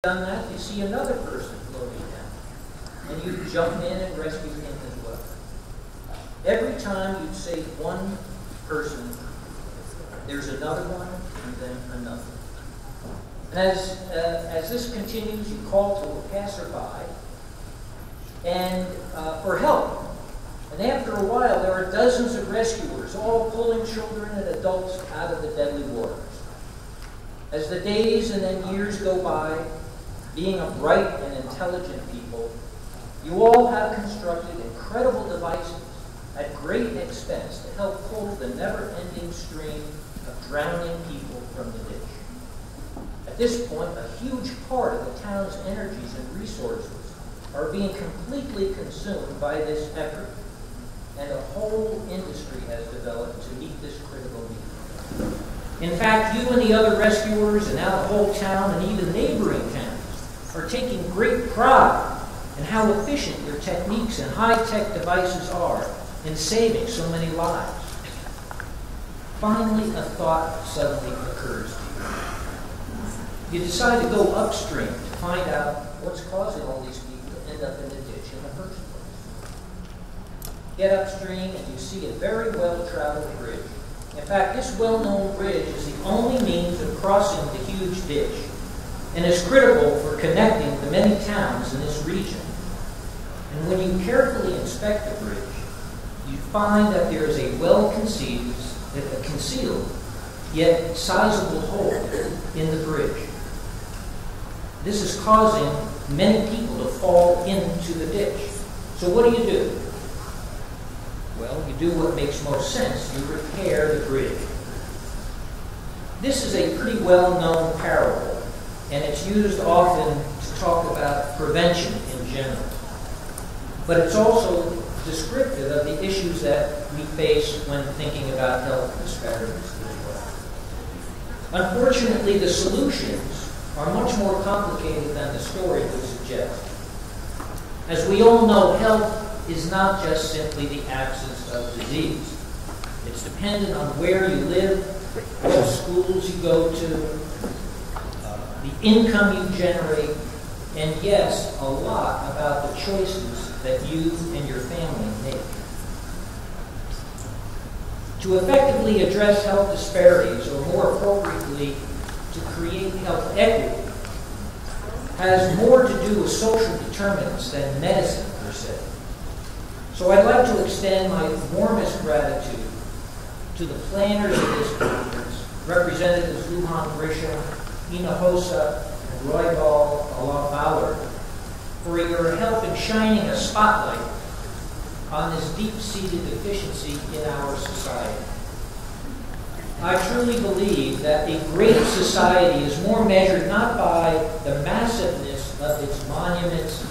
done that, you see another person floating down, and you jump in and rescue him as well. Every time you save one person, there's another one, and then another. As this continues, you call to a passerby and for help. And after a while, there are dozens of rescuers, all pulling children and adults out of the deadly waters. As the days and then years go by, being a bright and intelligent people, you all have constructed incredible devices at great expense to help pull the never-ending stream of drowning people from the ditch. At this point, a huge part of the town's energies and resources are being completely consumed by this effort, and a whole industry has developed to meet this critical need. In fact, you and the other rescuers, and now the whole town and even neighboring towns, are taking great pride in how efficient your techniques and high-tech devices are in saving so many lives. Finally, a thought suddenly occurs to you. You decide to go upstream to find out what's causing all these people to end up in the ditch in the first place. Get upstream and you see a very well-traveled bridge. In fact, this well-known bridge is the only means of crossing the huge ditch and is critical for connecting the many towns in this region. And when you carefully inspect the bridge, you find that there is a well-concealed yet sizable hole in the bridge. This is causing many people to fall into the ditch. So what do? Well, you do what makes most sense. You repair the bridge. This is a pretty well-known parable, and it's used often to talk about prevention in general. But it's also descriptive of the issues that we face when thinking about health disparities as well. Unfortunately, the solutions are much more complicated than the story would suggest. As we all know, health is not just simply the absence of disease. It's dependent on where you live, what schools you go to, the income you generate, and yes, a lot about the choices that you and your family make. To effectively address health disparities, or more appropriately, to create health equity, has more to do with social determinants than medicine per se. So I'd like to extend my warmest gratitude to the planners of this conference, Representatives Lujan-Grisham, Hinojosa, and Roybal-Allard, for your help in shining a spotlight on this deep-seated deficiency in our society. I truly believe that a great society is more measured not by the massiveness of its monuments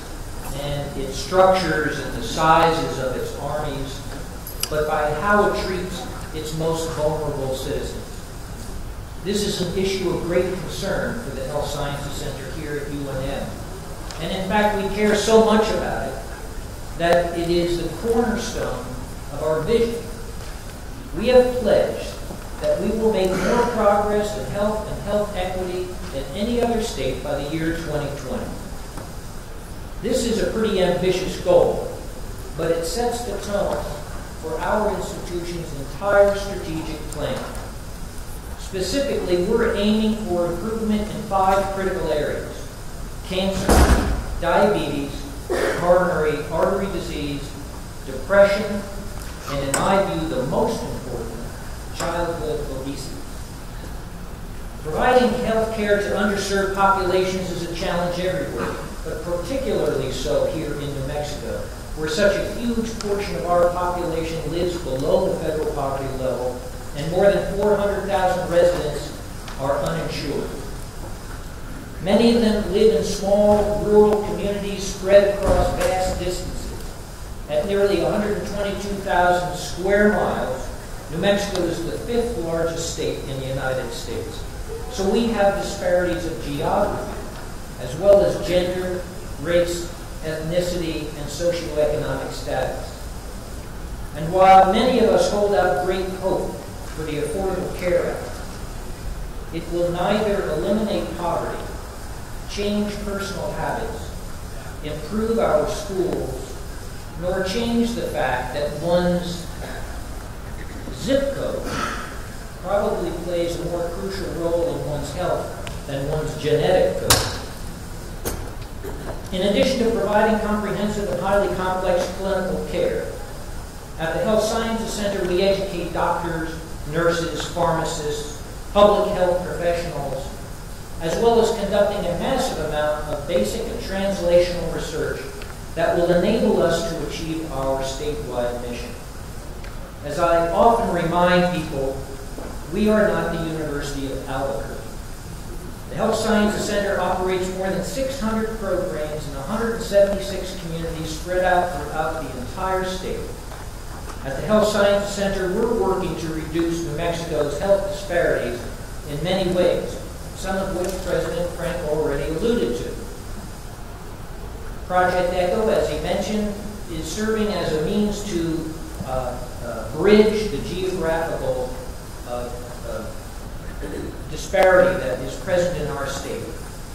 and its structures and the sizes of its armies, but by how it treats its most vulnerable citizens. This is an issue of great concern for the Health Sciences Center here at UNM. And in fact, we care so much about it that it is the cornerstone of our vision. We have pledged that we will make more progress in health and health equity than any other state by the year 2020. This is a pretty ambitious goal, but it sets the tone for our institution's entire strategic plan. Specifically, we're aiming for improvement in 5 critical areas: cancer, diabetes, coronary artery disease, depression, and in my view, the most important, childhood obesity. Providing health care to underserved populations is a challenge everywhere, but particularly so here in New Mexico, where such a huge portion of our population lives below the federal poverty level, and more than 400,000 residents are uninsured. Many of them live in small, rural communities spread across vast distances. At nearly 122,000 square miles, New Mexico is the 5th largest state in the United States. So we have disparities of geography, as well as gender, race, ethnicity, and socioeconomic status. And while many of us hold out great hope for the Affordable Care Act, it will neither eliminate poverty change personal habits, improve our schools, nor change the fact that one's zip code probably plays a more crucial role in one's health than one's genetic code. In addition to providing comprehensive and highly complex clinical care, at the Health Sciences Center we educate doctors, nurses, pharmacists, public health professionals, as well as conducting a massive amount of basic and translational research that will enable us to achieve our statewide mission. As I often remind people, we are not the University of Albuquerque. The Health Sciences Center operates more than 600 programs in 176 communities spread out throughout the entire state. At the Health Sciences Center, we're working to reduce New Mexico's health disparities in many ways, some of which President Frank already alluded to. Project ECHO, as he mentioned, is serving as a means to bridge the geographical disparity that is present in our state,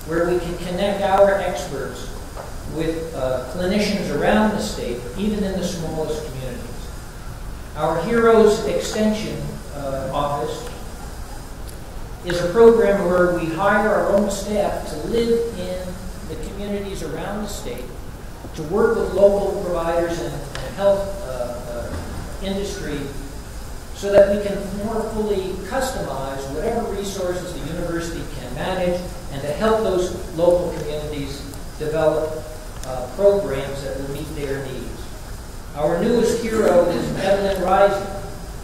where we can connect our experts with clinicians around the state, even in the smallest communities. Our Heroes Extension Office is a program where we hire our own staff to live in the communities around the state, to work with local providers and health industry so that we can more fully customize whatever resources the university can manage and to help those local communities develop programs that will meet their needs. Our newest hero is Evelyn Rising,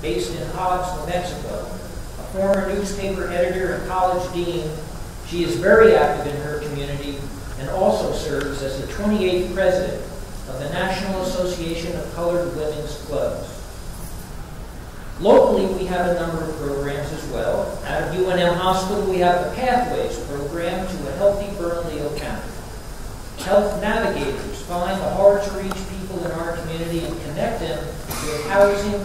based in Hobbs, New Mexico, a former newspaper editor and college dean. She is very active in her community and also serves as the 28th president of the National Association of Colored Women's Clubs. Locally, we have a number of programs as well. At UNM Hospital, we have the Pathways program to a healthy Bernalillo County. Health navigators find the hard-to-reach people in our community and connect them with housing,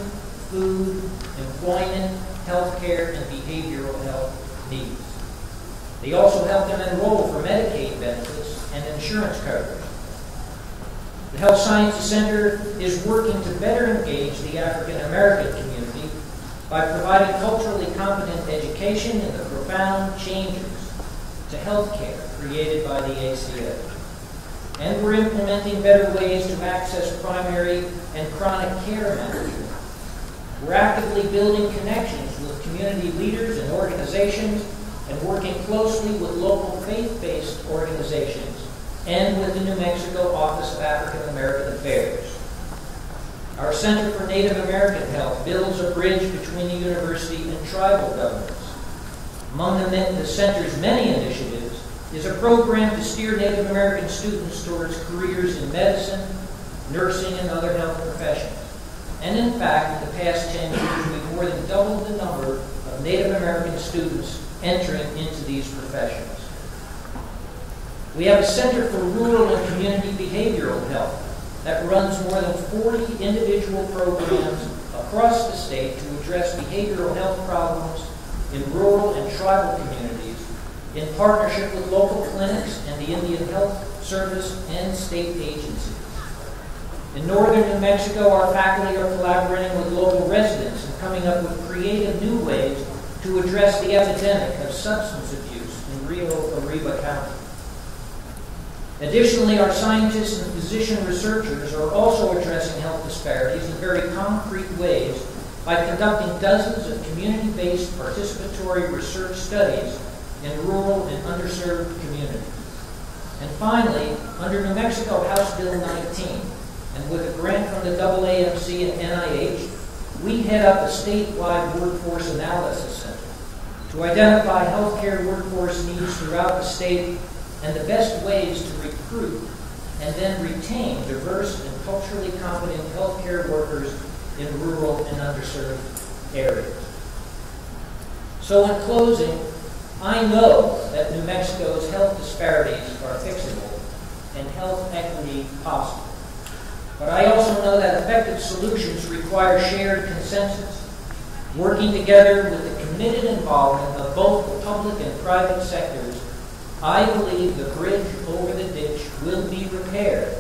food, employment, health care, and behavioral health needs. They also help them enroll for Medicaid benefits and insurance coverage. The Health Sciences Center is working to better engage the African American community by providing culturally competent education in the profound changes to health care created by the ACA. And we're implementing better ways to access primary and chronic care management. We're actively building connections with community leaders and organizations and working closely with local faith-based organizations and with the New Mexico Office of African American Affairs. Our Center for Native American Health builds a bridge between the university and tribal governments. Among the center's many initiatives is a program to steer Native American students towards careers in medicine, nursing, and other health professions. And in fact, in the past 10 years, we've more than doubled the number of Native American students entering into these professions. We have a Center for Rural and Community Behavioral Health that runs more than 40 individual programs across the state to address behavioral health problems in rural and tribal communities in partnership with local clinics and the Indian Health Service and state agencies. In northern New Mexico, our faculty are collaborating with local residents and coming up with creative new ways to address the epidemic of substance abuse in Rio Arriba County. Additionally, our scientists and physician researchers are also addressing health disparities in very concrete ways by conducting dozens of community-based participatory research studies in rural and underserved communities. And finally, under New Mexico House Bill 19, and with a grant from the AAMC and NIH, we head up a statewide workforce analysis center to identify healthcare workforce needs throughout the state and the best ways to recruit and then retain diverse and culturally competent healthcare workers in rural and underserved areas. So in closing, I know that New Mexico's health disparities are fixable and health equity possible. But I also know that effective solutions require shared consensus, working together with the committed involvement of both the public and private sectors. I believe the bridge over the ditch will be repaired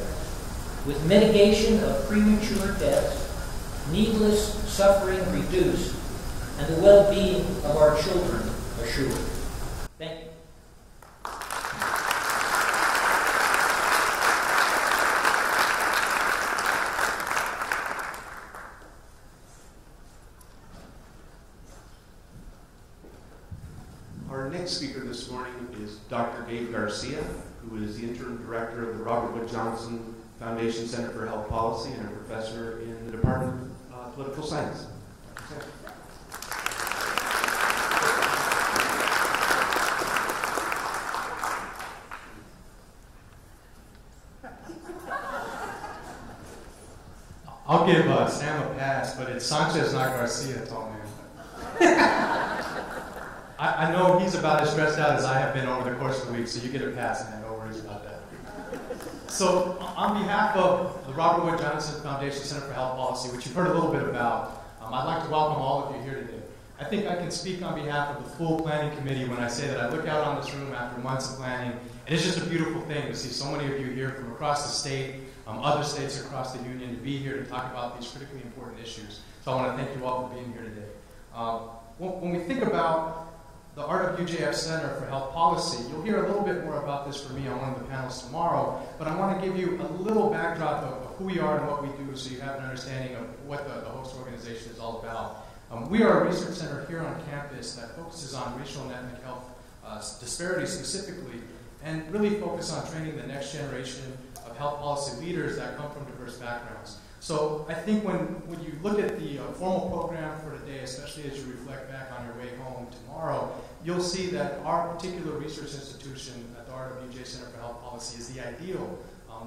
with mitigation of premature deaths, needless suffering reduced, and the well-being of our children assured. Thank you. Our next speaker this morning is Dr. Gabe Garcia, who is the Interim Director of the Robert Wood Johnson Foundation Center for Health Policy and a professor in the Department of Political Science. I'll give Sam a pass, but it's Sanchez, not Garcia, told me. I know he's about as stressed out as I have been over the course of the week, so you get a pass, man. No worries about that. So, on behalf of the Robert Wood Johnson Foundation Center for Health Policy, which you've heard a little bit about, I'd like to welcome all of you here today. I think I can speak on behalf of the full planning committee when I say that I look out on this room after months of planning, and it's just a beautiful thing to see so many of you here from across the state, other states across the union, to be here to talk about these critically important issues. So I want to thank you all for being here today. When we think about the RWJF Center for Health Policy, you'll hear a little bit more about this from me on one of the panels tomorrow, but I want to give you a little backdrop of who we are and what we do so you have an understanding of what the host organization is all about. We are a research center here on campus that focuses on racial and ethnic health disparities specifically, and really focus on training the next generation of health policy leaders that come from diverse backgrounds. So I think when you look at the formal program for today, especially as you reflect back on your way home tomorrow, you'll see that our particular research institution at the RWJ Center for Health Policy is the ideal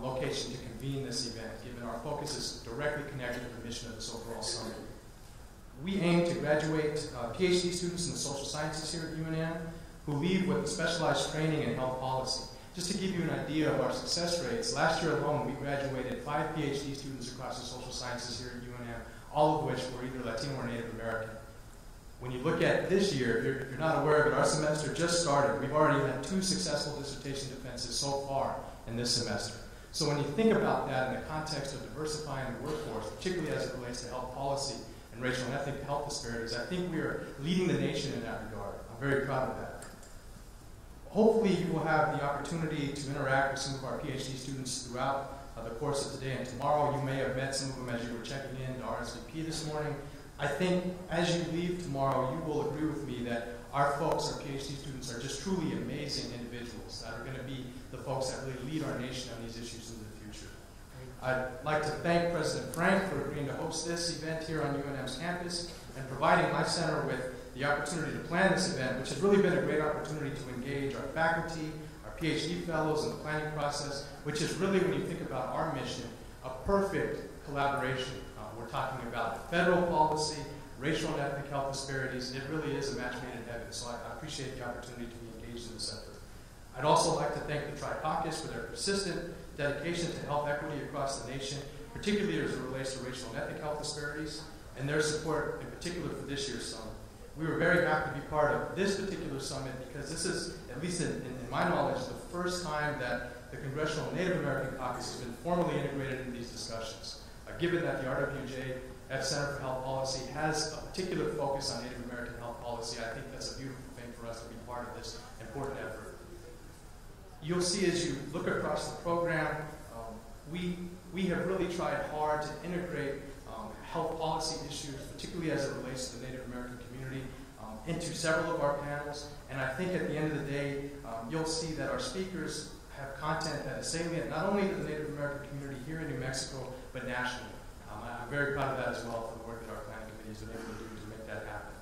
location to convene this event, given our focus is directly connected to the mission of this overall summit. We aim to graduate PhD students in the social sciences here at UNM who leave with specialized training in health policy. Just to give you an idea of our success rates, last year alone we graduated 5 PhD students across the social sciences here at UNM, all of which were either Latino or Native American. When you look at this year, if you're not aware of it, our semester just started. We've already had 2 successful dissertation defenses so far in this semester. So when you think about that in the context of diversifying the workforce, particularly as it relates to health policy and racial and ethnic health disparities, I think we are leading the nation in that regard. I'm very proud of that. Hopefully you will have the opportunity to interact with some of our PhD students throughout the course of today and tomorrow. You may have met some of them as you were checking in to RSVP this morning. I think as you leave tomorrow, you will agree with me that our folks, our PhD students, are just truly amazing individuals that are going to be the folks that really lead our nation on these issues in the future. I'd like to thank President Frank for agreeing to host this event here on UNM's campus and providing my center with the opportunity to plan this event, which has really been a great opportunity to engage our faculty, our PhD fellows in the planning process, which is really, when you think about our mission, a perfect collaboration. We're talking about federal policy, racial and ethnic health disparities. It really is a match made in heaven, so I appreciate the opportunity to be engaged in this effort. I'd also like to thank the Caucus for their persistent dedication to health equity across the nation, particularly as it relates to racial and ethnic health disparities, and their support in particular for this year's summit. We were very happy to be part of this particular summit because this is, at least in my knowledge, the first time that the Congressional Native American Caucus has been formally integrated in these discussions. Given that the RWJF Center for Health Policy has a particular focus on Native American health policy, I think that's a beautiful thing for us to be part of this important effort. You'll see as you look across the program, we have really tried hard to integrate health policy issues, particularly as it relates to the Native American community, into several of our panels. And I think at the end of the day, you'll see that our speakers have content that is salient not only to the Native American community here in New Mexico, but nationally. I'm very proud of that as well for the work that our planning committee has been able to do to make that happen.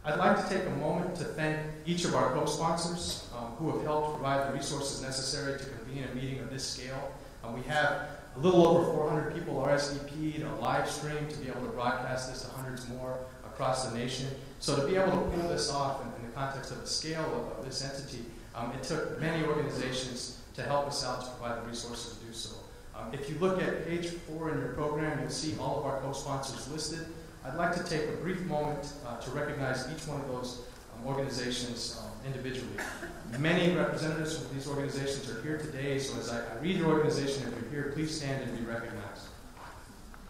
I'd like to take a moment to thank each of our co-sponsors who have helped provide the resources necessary to convene a meeting of this scale. We have a little over 400 people RSVP'd, a live stream to be able to broadcast this to hundreds more across the nation. So to be able to pull this off in the context of the scale of this entity, it took many organizations to help us out to provide the resources to do so. If you look at page 4 in your program, you'll see all of our co-sponsors listed. I'd like to take a brief moment to recognize each one of those organizations individually. Many representatives from these organizations are here today, so as I read your organization, if you're here, please stand and be recognized.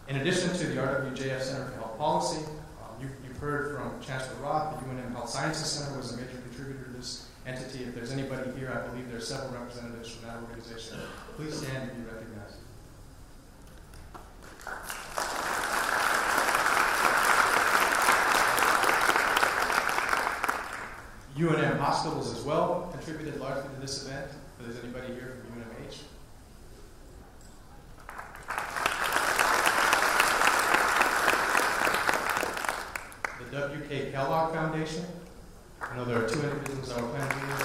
In addition to the RWJF Center for Health Policy, you've heard from Chancellor Roth. The UNM Health Sciences Center was a major contributor to this entity. If there's anybody here, I believe there's several representatives from that organization. Please stand and be recognized. UNM Hospitals as well contributed largely to this event. If there's anybody here from UNMH. The W.K. Kellogg Foundation. I know there are two individuals that were planning to be here.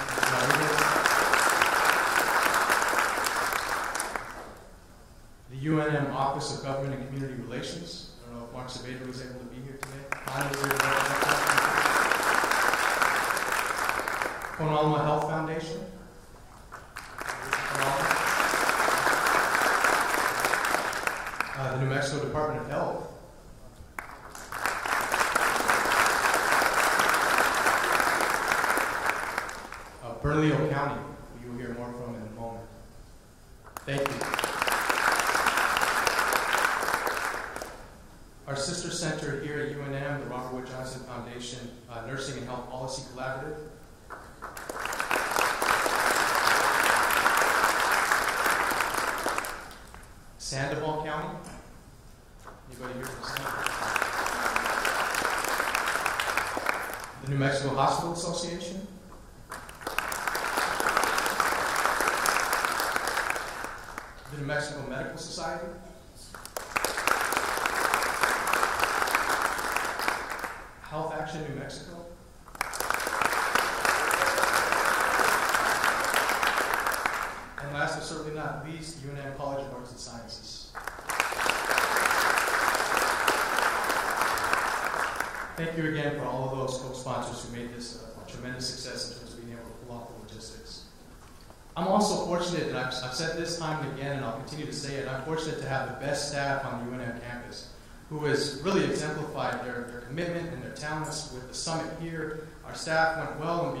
The UNM Office of Government and Community Relations. I don't know if Mark Sabeda was able to be here today. Bernalillo Health Foundation. The New Mexico Department of Health. Bernalillo County, who you will hear more from in a moment. Thank you. Our sister center here at UNM, the Robert Wood Johnson Foundation Nursing and Health Policy Collaborative. Sandoval County. Anybody here from Sandoval? The New Mexico Hospital Association. The New Mexico Medical Society. Health Action New Mexico. And last but certainly not least, UNM College of Arts and Sciences. Thank you again for all of those co-sponsors who made this a tremendous success in terms of being able to pull off the logistics. I'm also fortunate, and I've said this time and again, and I'll continue to say it, I'm fortunate to have the best staff on the UNM campus who has really exemplified their commitment and their talents with the summit here. Our staff went well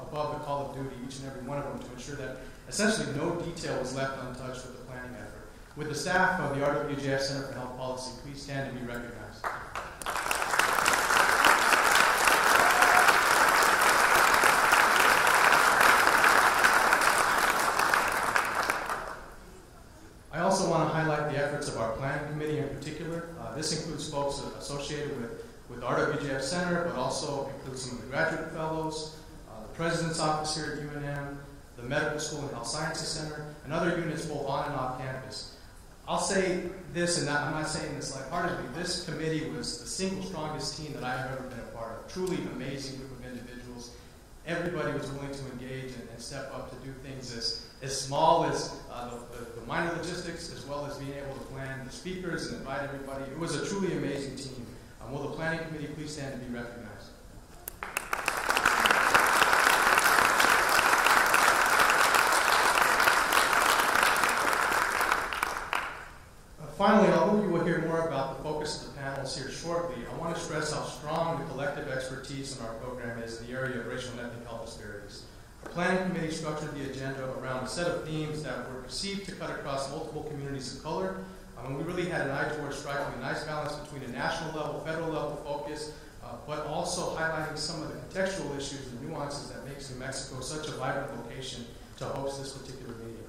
above the call of duty, each and every one of them, to ensure that essentially no detail was left untouched with the planning effort. With the staff of the RWJF Center for Health Policy, please stand and be recognized. I also want to highlight the efforts of our planning committee in particular. This includes folks associated with RWJF Center, but also includes some of the graduate fellows, the President's Office here at UNM, the Medical School and Health Sciences Center, and other units both on and off campus. I'll say this, and I'm not saying this lightheartedly, this committee was the single strongest team that I have ever been a part of. Truly amazing group of individuals. Everybody was willing to engage and step up to do things as small as the minor logistics, as well as being able to plan the speakers and invite everybody. It was a truly amazing team. Will the planning committee please stand and be recognized? Finally, although you will hear more about the focus of the panels here shortly, I want to stress how strong the collective expertise in our program is in the area of racial and ethnic health disparities. The planning committee structured the agenda around a set of themes that were perceived to cut across multiple communities of color. We really had an eye towards striking a nice balance between a national level, federal level focus, but also highlighting some of the contextual issues and nuances that makes New Mexico such a vibrant location to host this particular meeting.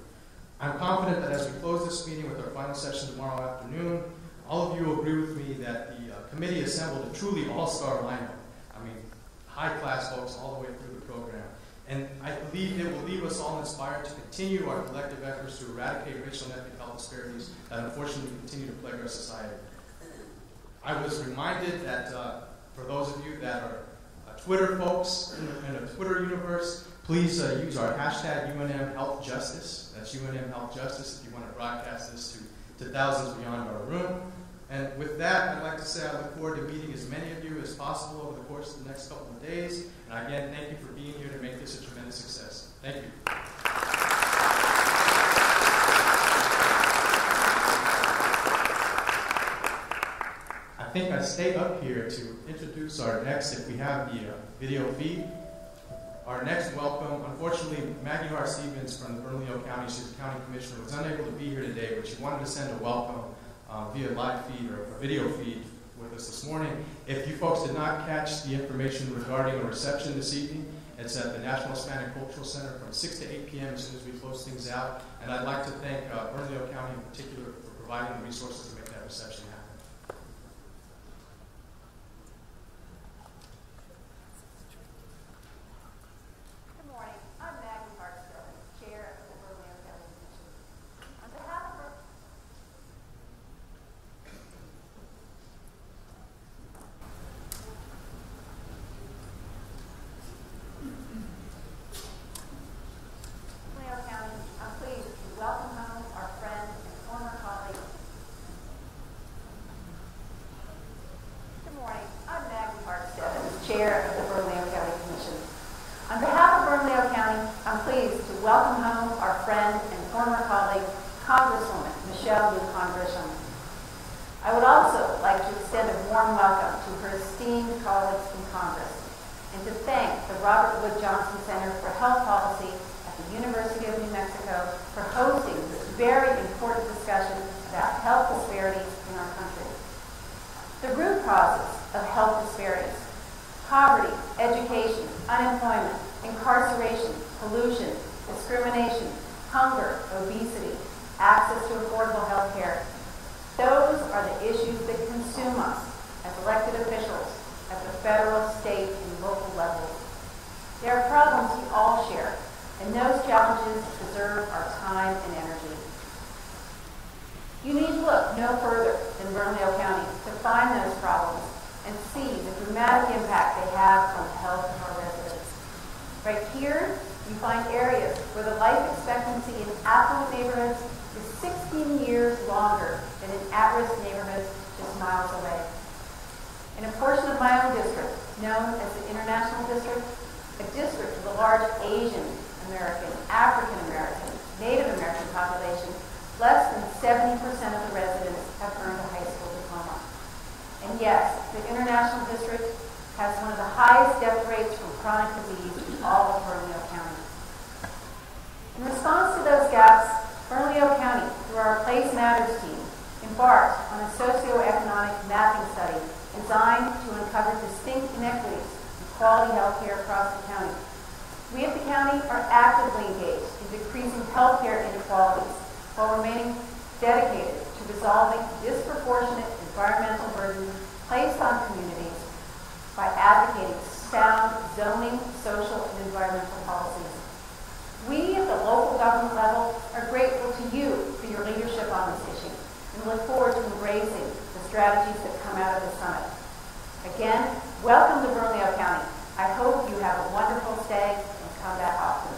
I'm confident that as we close this meeting with our final session tomorrow afternoon, all of you will agree with me that the committee assembled a truly all-star lineup. I mean, high-class folks all the way through the program. And I believe it will leave us all inspired to continue our collective efforts to eradicate racial and ethnic health disparities that unfortunately continue to plague our society. I was reminded that for those of you that are Twitter folks in the Twitter universe, please use our hashtag UNM Health Justice. That's UNM Health Justice if you want to broadcast this to thousands beyond our room. And with that, I'd like to say I look forward to meeting as many of you as possible over the course of the next couple of days. And again, thank you for being here to make this a tremendous success. Thank you. I think I stay up here to introduce our next, if we have the video feed, our next welcome. Unfortunately, Maggie Hart-Stebbins from the Bernalillo County, she's the county commissioner, was unable to be here today, but she wanted to send a welcome via live feed or a video feed with us this morning. If you folks did not catch the information regarding a reception this evening, it's at the National Hispanic Cultural Center from 6 to 8 p.m. as soon as we close things out. And I'd like to thank Bernalillo County in particular for providing the resources to make that reception happen. Good morning. I'm Maggie Hart-Stebbins, Chair of the Bernalillo County Commission. On behalf of Bernalillo County, I'm pleased to welcome home our friend and former colleague. Good morning. I'm Maggie Hart-Stebbins, Chair of the Bernalillo County Commission. On behalf of Bernalillo County, I'm pleased to welcome home our friend and former colleague, Congresswoman Lujan-Grisham. I would also like to extend a warm welcome to her esteemed colleagues in Congress and to thank the Robert Wood Johnson Center for Health Policy at the University of New Mexico for hosting this very important discussion about health disparities in our country. The root causes of health disparities: poverty, education, unemployment, incarceration, pollution, discrimination, hunger, obesity, access to affordable health care. Those are the issues that consume us as elected officials at the federal, state, and local levels. They are problems we all share, and those challenges deserve our time and energy. You need to look no further than Bernalillo County to find those problems and see the dramatic impact they have on the health of our residents. Right here, you find areas where the life expectancy in affluent neighborhoods is 16 years longer than in at-risk neighborhoods just miles away. In a portion of my own district, known as the International District, a district with a large Asian American, African American, Native American population, less than 70% of the residents have earned a high school diploma. And yes, the International District has one of the highest death rates from chronic disease in all of Bernalillo County. In response to those gaps, Bernalillo County, through our Place Matters team, embarked on a socioeconomic mapping study designed to uncover distinct inequities in quality health care across the county. We at the county are actively engaged in decreasing health care inequalities while remaining dedicated to resolving disproportionate environmental burdens placed on communities by advocating sound zoning, social, and environmental policies. We at the local government level are grateful to you for your leadership on this issue and look forward to embracing the strategies that come out of the summit. Again, welcome to Bernalillo County. I hope you have a wonderful stay and come back often.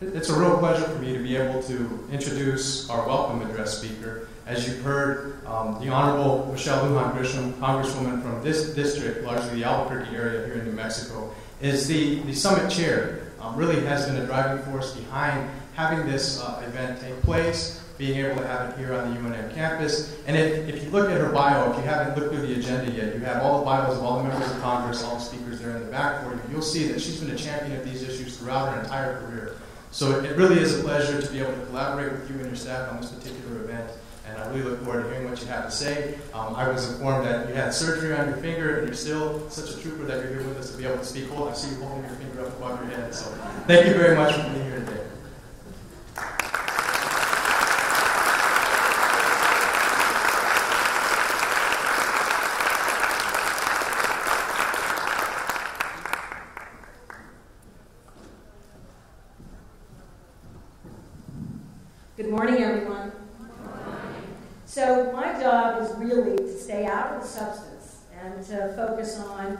It's a real pleasure for me to be able to introduce our welcome address speaker. As you've heard, the Honorable Lujan-Grisham, Congresswoman from this district, largely the Albuquerque area here in New Mexico, is the summit chair. Really has been a driving force behind having this event take place, being able to have it here on the UNM campus. And if you look at her bio, if you haven't looked through the agenda yet, you have all the bios of all the members of Congress, all the speakers there in the back for you. You'll see that she's been a champion of these issues throughout her entire career. So it really is a pleasure to be able to collaborate with you and your staff on this particular event, and I really look forward to hearing what you have to say. I was informed that you had surgery on your finger, and you're still such a trooper that you're here with us to be able to speak. I see you holding your finger up above your head, so thank you very much for being here today. Good morning, everyone. So my job is really to stay out of the substance and to focus on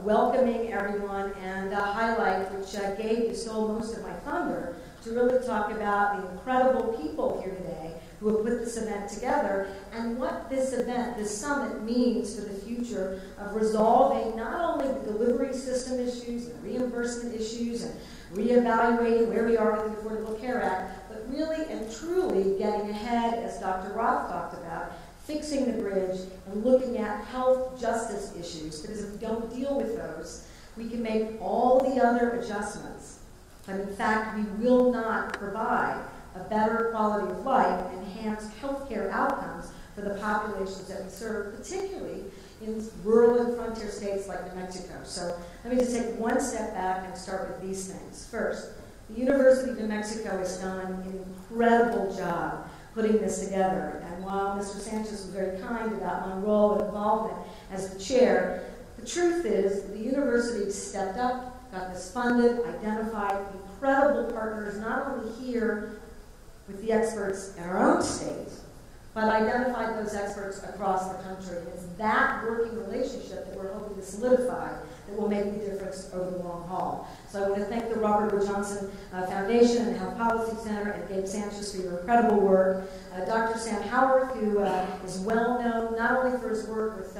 welcoming everyone and highlight, which Gabe stole most of my thunder, to really talk about the incredible people here today who have put this event together and what this event, this summit, means for the future of resolving not only the delivery system issues and reimbursement issues and reevaluating where we are with the Affordable Care Act, but really and truly getting ahead, as Dr. Roth talked about, fixing the bridge and looking at health justice issues, because if we don't deal with those, we can make all the other adjustments, but in fact, we will not provide a better quality of life, enhanced healthcare outcomes for the populations that we serve, particularly in rural and frontier states like New Mexico. So let me just take one step back and start with these things. First, the University of New Mexico has done an incredible job putting this together. And while Mr. Sanchez was very kind about my role and involvement as the chair, the truth is the university stepped up, got this funded, identified incredible partners, not only here with the experts in our own state, but identified those experts across the country. And it's that working relationship that we're hoping to solidify that will make the difference over the long haul. So I want to thank the Robert Wood Johnson Foundation and Health Policy Center and Gabe Sanchez for your incredible work. Dr. Sam Howarth, who is well known not only for his work with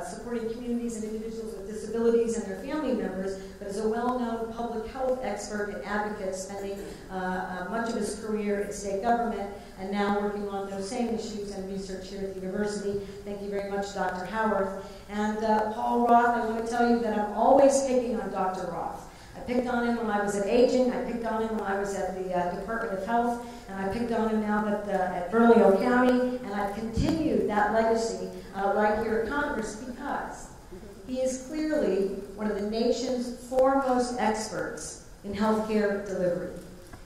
supporting communities and individuals with disabilities and their family members, but is a well-known public health expert and advocate, spending much of his career in state government and now working on those same issues and research here at the university. Thank you very much, Dr. Howarth. And Paul Roth, I want to tell you that I'm always picking on Dr. Roth. I picked on him when I was at Aging, I picked on him when I was at the Department of Health, and I picked on him now at Bernalillo County, and I've continued that legacy right here at Congress because he is clearly one of the nation's foremost experts in healthcare delivery.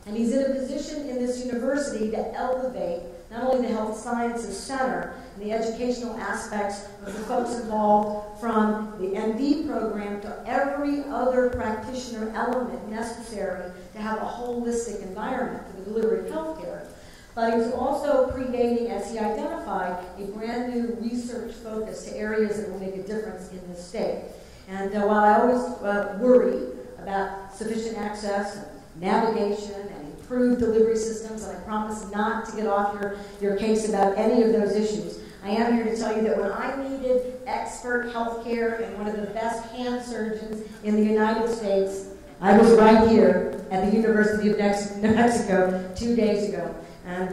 And he's in a position in this university to elevate not only the Health Sciences Center and the educational aspects of the folks involved from the MD program to every other practitioner element necessary to have a holistic environment for the delivery of healthcare. But he was also predating, as he identified, a brand new research focus to areas that will make a difference in this state. And while I always worry about sufficient access and navigation and improved delivery systems, and I promise not to get off your case about any of those issues, I am here to tell you that when I needed expert healthcare and one of the best hand surgeons in the United States, I was right here at the University of New Mexico 2 days ago. And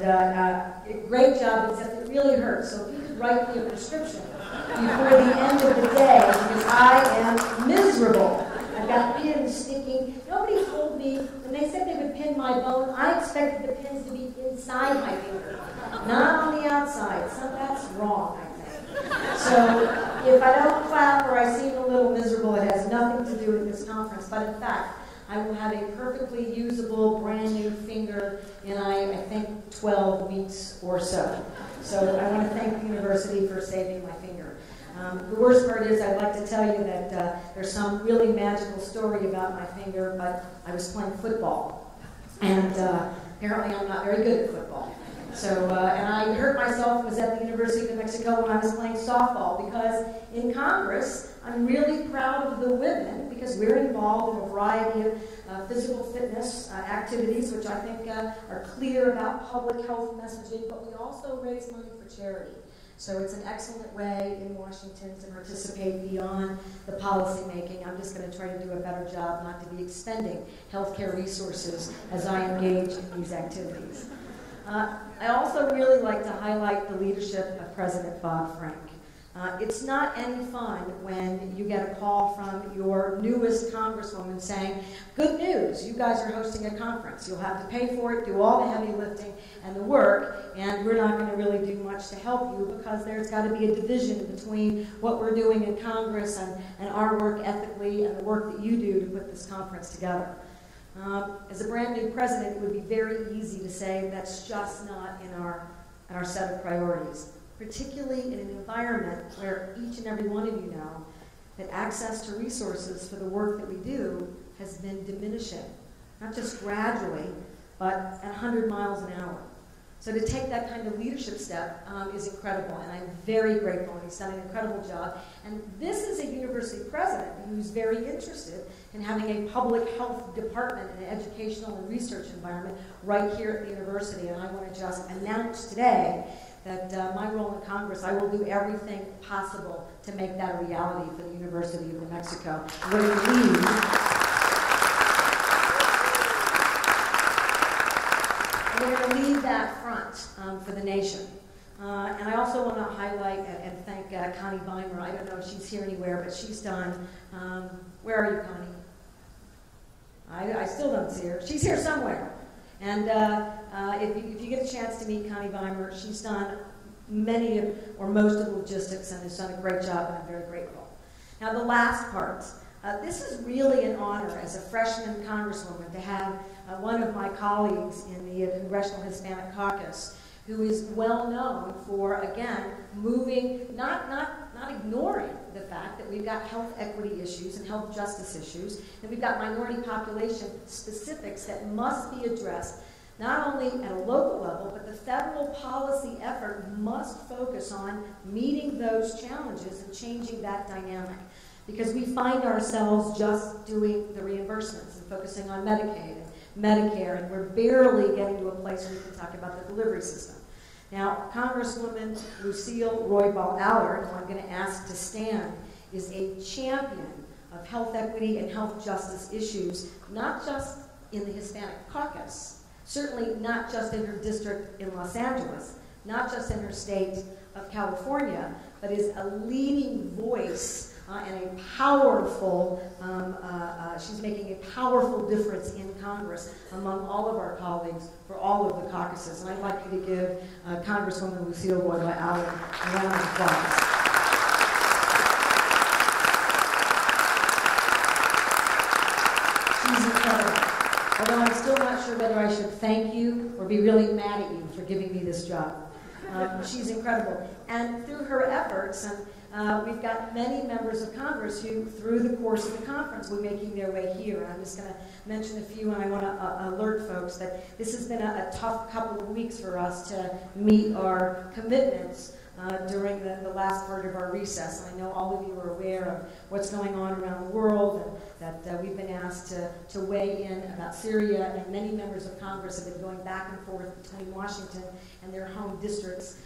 great job, except it really hurts. So if you could write me a prescription before the end of the day, because I am miserable. I've got pins sticking. Nobody told me, when they said they would pin my bone, I expected the pins to be inside my finger, not on the outside. So that's wrong, I think. So if I don't clap or I seem a little miserable, it has nothing to do with this conference. But in fact, I will have a perfectly usable, brand new finger in, I think, 12 weeks or so. So I want to thank the university for saving my finger. The worst part is I'd like to tell you that there's some really magical story about my finger, but I was playing football. And apparently I'm not very good at football. So, and I hurt myself, was at the University of New Mexico when I was playing softball, because in Congress, I'm really proud of the women, because we're involved in a variety of physical fitness activities, which I think are clear about public health messaging, but we also raise money for charity. So it's an excellent way in Washington to participate beyond the policy making. I'm just going to try to do a better job not to be expending healthcare resources as I engage in these activities. I also really like to highlight the leadership of President Bob Frank. It's not any fun when you get a call from your newest congresswoman saying, good news, you guys are hosting a conference. You'll have to pay for it, do all the heavy lifting and the work, and we're not going to really do much to help you because there's got to be a division between what we're doing in Congress and our work ethically and the work that you do to put this conference together. As a brand new president, it would be very easy to say that's just not in our set of priorities, particularly in an environment where each and every one of you know that access to resources for the work that we do has been diminishing, not just gradually, but at 100 miles an hour. So to take that kind of leadership step is incredible, and I'm very grateful, and he's done an incredible job. And this is a university president who's very interested in having a public health department and an educational and research environment right here at the university. And I want to just announce today that my role in Congress, I will do everything possible to make that a reality for the University of New Mexico. We're going to lead we're going to leave that front for the nation. And I also want to highlight and thank Connie Weimer. I don't know if she's here anywhere, but she's done. Where are you, Connie? I still don't see her. She's here somewhere. And if you get a chance to meet Connie Weimer, she's done many or most of the logistics and has done a great job, and I'm very grateful. Now, the last part. This is really an honor as a freshman congresswoman to have one of my colleagues in the Congressional Hispanic Caucus who is well known for, again, moving, not ignoring the fact that we've got health equity issues and health justice issues, and we've got minority population specifics that must be addressed, not only at a local level, but the federal policy effort must focus on meeting those challenges and changing that dynamic. Because we find ourselves just doing the reimbursements and focusing on Medicaid and Medicare, and we're barely getting to a place where we can talk about the delivery system. Now, Congresswoman Lucille Roybal-Allard, who I'm going to ask to stand, is a champion of health equity and health justice issues, not just in the Hispanic Caucus, certainly not just in her district in Los Angeles, not just in her state of California, but is a leading voice and a powerful, she's making a powerful difference in Congress among all of our colleagues for all of the caucuses. And I'd like you to give Congresswoman Lucille Roybal-Allard a round of applause. She's incredible. Although I'm still not sure whether I should thank you or be really mad at you for giving me this job. She's incredible. And through her efforts, and we've got many members of Congress who, through the course of the conference, will be making their way here. And I'm just going to mention a few, and I want to alert folks that this has been a tough couple of weeks for us to meet our commitments during the last part of our recess. And I know all of you are aware of what's going on around the world, and that we've been asked to weigh in about Syria, and many members of Congress have been going back and forth between Washington and their home districts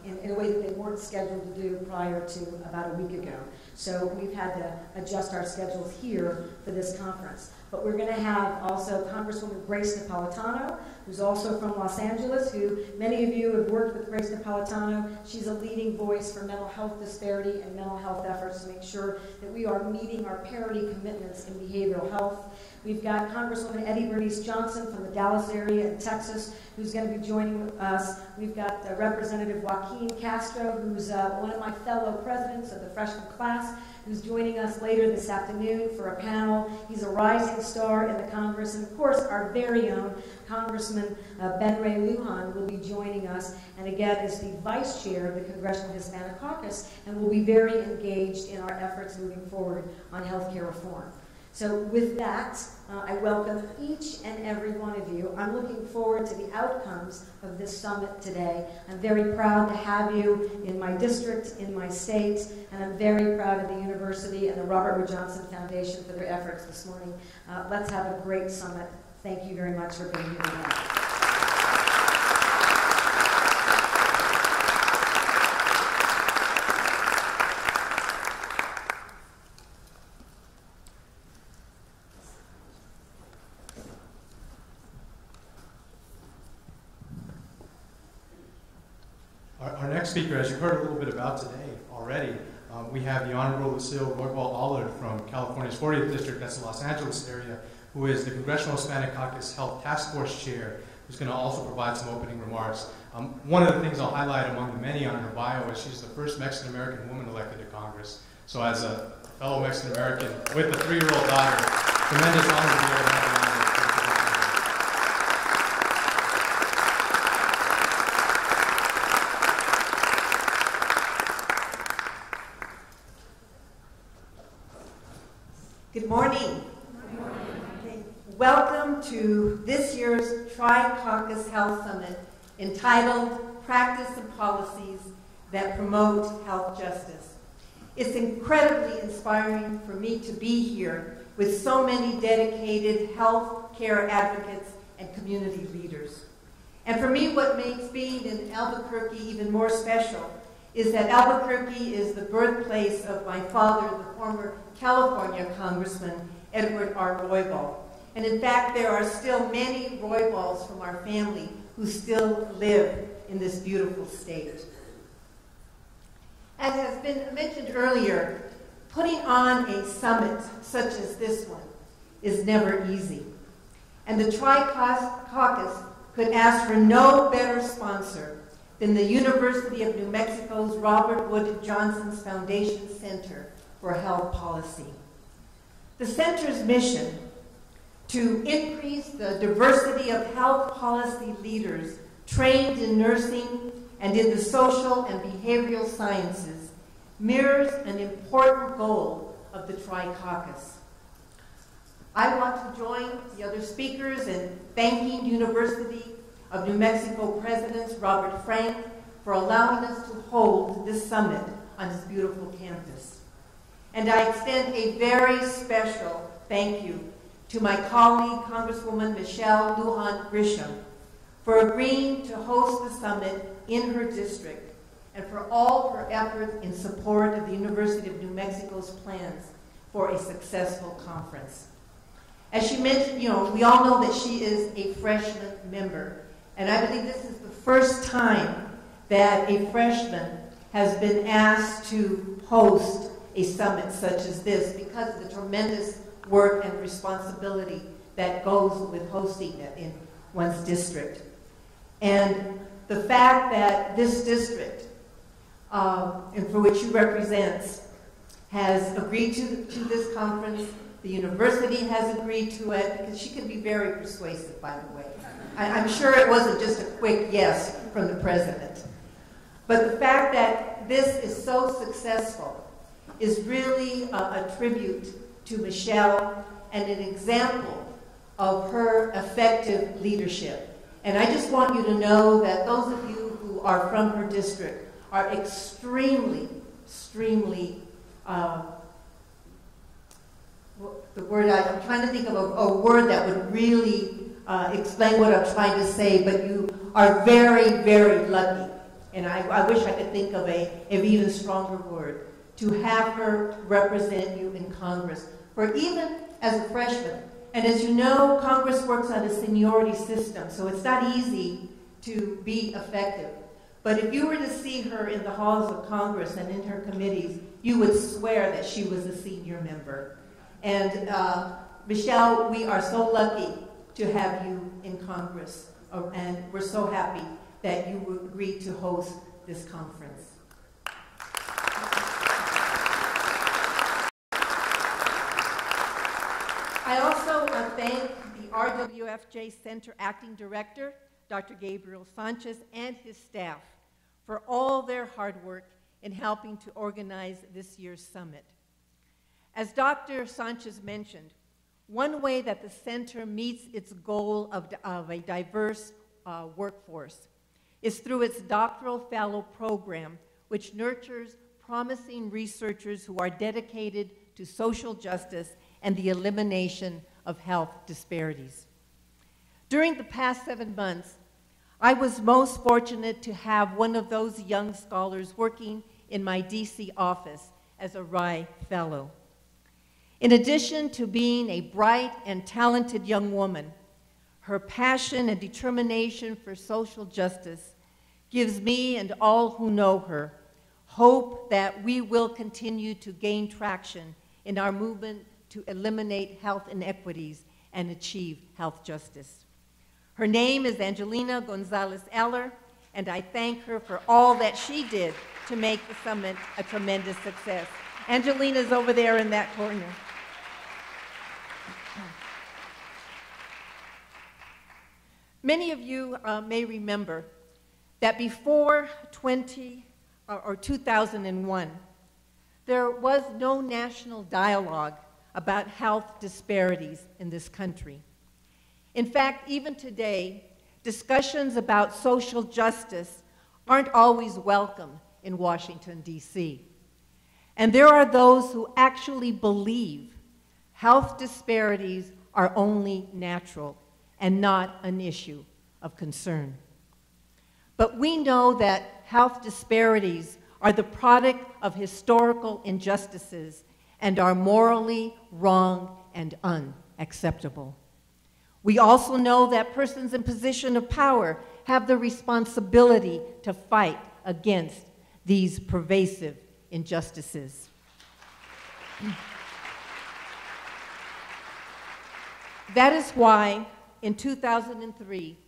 in a way that they weren't scheduled to do prior to about a week ago. So we've had to adjust our schedules here for this conference. But we're going to have also Congresswoman Grace Napolitano, who's also from Los Angeles, who many of you have worked with Grace Napolitano. She's a leading voice for mental health disparity and mental health efforts to make sure that we are meeting our parity commitments in behavioral health. We've got Congresswoman Eddie Bernice Johnson from the Dallas area in Texas, who's going to be joining us. We've got Representative Joaquin Castro, who's one of my fellow presidents of the freshman class, who's joining us later this afternoon for a panel. He's a rising star in the Congress. And of course, our very own Congressman Ben Ray Lujan will be joining us, and again is the vice chair of the Congressional Hispanic Caucus, and will be very engaged in our efforts moving forward on health care reform. So with that, I welcome each and every one of you. I'm looking forward to the outcomes of this summit today. I'm very proud to have you in my district, in my state, and I'm very proud of the university and the Robert Wood Johnson Foundation for their efforts this morning. Let's have a great summit. Thank you very much for being here today. Our next speaker, as you heard a little bit about today already, we have the Honorable Lucille Roybal-Allard from California's 40th District, that's the Los Angeles area, who is the Congressional Hispanic Caucus Health Taskforce Chair, who's going to also provide some opening remarks. One of the things I'll highlight among the many on her bio is she's the first Mexican-American woman elected to Congress. So as a fellow Mexican-American with a 3-year-old daughter, tremendous honor to be able to have her. Good morning. Good morning. Welcome to this year's Tri-Caucus Health Summit entitled Practice and Policies That Promote Health Justice. It's incredibly inspiring for me to be here with so many dedicated health care advocates and community leaders. And for me, what makes being in Albuquerque even more special is that Albuquerque is the birthplace of my father, the former California Congressman Edward R. Roybal. And in fact, there are still many Roybals from our family who still live in this beautiful state. As has been mentioned earlier, putting on a summit such as this one is never easy. And the Tri-Caucus could ask for no better sponsor than the University of New Mexico's Robert Wood Johnson's Foundation Center for Health Policy. The center's mission to increase the diversity of health policy leaders trained in nursing and in the social and behavioral sciences mirrors an important goal of the Tri-Caucus. I want to join the other speakers in thanking University of New Mexico President Robert Frank for allowing us to hold this summit on his beautiful campus. And I extend a very special thank you to my colleague, Congresswoman Michelle Lujan-Grisham, for agreeing to host the summit in her district and for all her efforts in support of the University of New Mexico's plans for a successful conference. As she mentioned, we all know that she is a freshman member, and I believe this is the first time that a freshman has been asked to host a summit such as this because of the tremendous work and responsibility that goes with hosting it in one's district. And the fact that this district, and for which you represent, has agreed to this conference, the university has agreed to it, because she can be very persuasive, by the way. I'm sure it wasn't just a quick yes from the president. But the fact that this is so successful is really a tribute to Michelle and an example of her effective leadership. And I just want you to know that those of you who are from her district are extremely, the word I'm trying to think of a word that would really explain what I'm trying to say, but you are very, very lucky. And I wish I could think of an even stronger word, to have her represent you in Congress. For even as a freshman, and as you know, Congress works on a seniority system, so it's not easy to be effective. But if you were to see her in the halls of Congress and in her committees, you would swear that she was a senior member. And Michelle, we are so lucky to have you in Congress, and we're so happy that you would agree to host this conference. I also thank the RWJF Center Acting Director, Dr. Gabriel Sanchez, and his staff for all their hard work in helping to organize this year's summit. As Dr. Sanchez mentioned, one way that the center meets its goal of a diverse workforce is through its doctoral fellow program, which nurtures promising researchers who are dedicated to social justice and the elimination of health disparities. During the past 7 months, I was most fortunate to have one of those young scholars working in my DC office as a RI Fellow. In addition to being a bright and talented young woman, her passion and determination for social justice gives me and all who know her hope that we will continue to gain traction in our movement to eliminate health inequities and achieve health justice. Her name is Angelina Gonzalez-Eller, and I thank her for all that she did to make the summit a tremendous success. Angelina's over there in that corner. Many of you may remember that before 2001, there was no national dialogue about health disparities in this country. In fact, even today, discussions about social justice aren't always welcome in Washington, D.C. And there are those who actually believe health disparities are only natural and not an issue of concern. But we know that health disparities are the product of historical injustices and are morally wrong and unacceptable. We also know that persons in position of power have the responsibility to fight against these pervasive injustices. That is why, in 2003,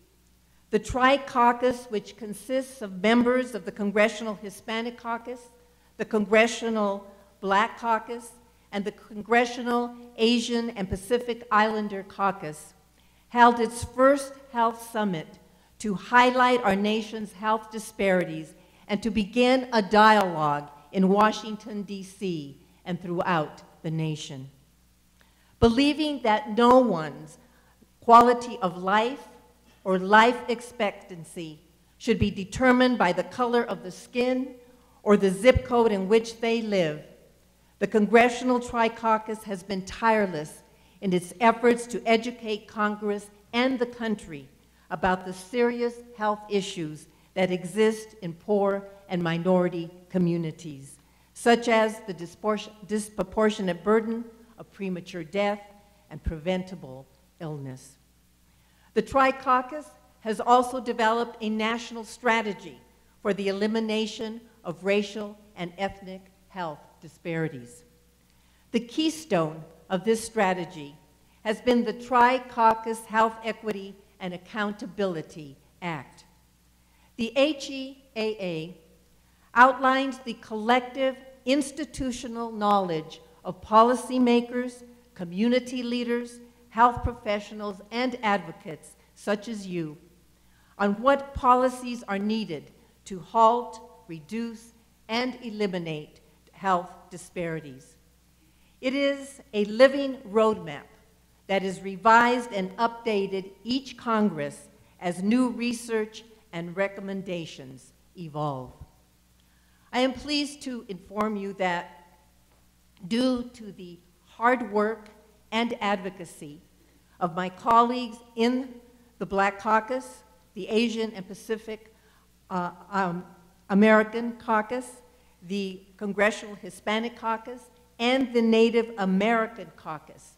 the Tri-Caucus, which consists of members of the Congressional Hispanic Caucus, the Congressional Black Caucus, and the Congressional Asian and Pacific Islander Caucus, held its first health summit to highlight our nation's health disparities and to begin a dialogue in Washington, D.C. and throughout the nation. Believing that no one's quality of life or life expectancy should be determined by the color of the skin or the zip code in which they live, the Congressional Tri-Caucus has been tireless in its efforts to educate Congress and the country about the serious health issues that exist in poor and minority communities, such as the disproportionate burden of premature death and preventable illness. The Tri-Caucus has also developed a national strategy for the elimination of racial and ethnic health disparities. The keystone of this strategy has been the Tri-Caucus Health Equity and Accountability Act. The HEAA outlines the collective institutional knowledge of policymakers, community leaders, health professionals, and advocates, such as you, on what policies are needed to halt, reduce, and eliminate health disparities. It is a living roadmap that is revised and updated each Congress as new research and recommendations evolve. I am pleased to inform you that due to the hard work and advocacy of my colleagues in the Black Caucus, the Asian and Pacific American Caucus, the Congressional Hispanic Caucus, and the Native American Caucus,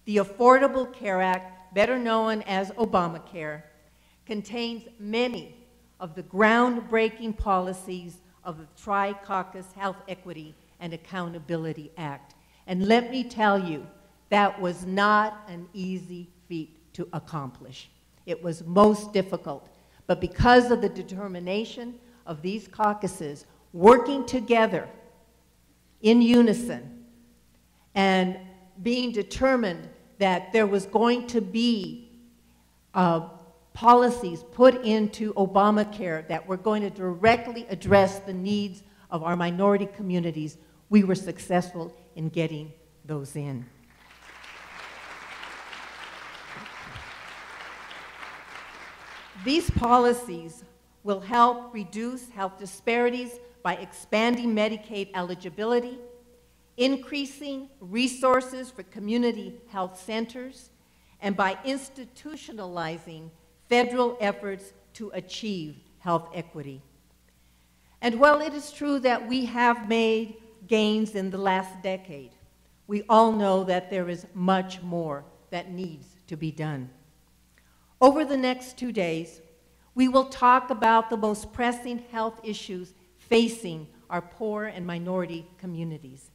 the Affordable Care Act, better known as Obamacare, contains many of the groundbreaking policies of the Tri-Caucus Health Equity and Accountability Act. And let me tell you, that was not an easy feat to accomplish. It was most difficult, but because of the determination of these caucuses working together in unison and being determined that there was going to be policies put into Obamacare that were going to directly address the needs of our minority communities, we were successful in getting those in. These policies will help reduce health disparities by expanding Medicaid eligibility, increasing resources for community health centers, and by institutionalizing federal efforts to achieve health equity. And while it is true that we have made gains in the last decade, we all know that there is much more that needs to be done. Over the next 2 days, we will talk about the most pressing health issues facing our poor and minority communities.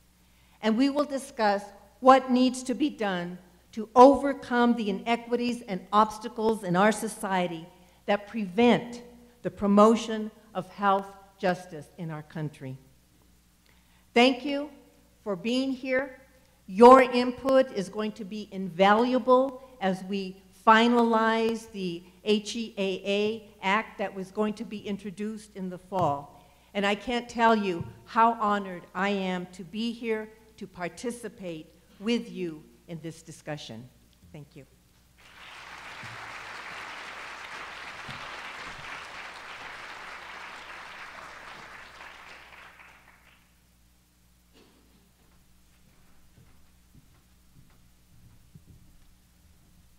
And we will discuss what needs to be done to overcome the inequities and obstacles in our society that prevent the promotion of health justice in our country. Thank you for being here. Your input is going to be invaluable as we finalize the HEAA Act that was going to be introduced in the fall. And I can't tell you how honored I am to be here to participate with you in this discussion. Thank you.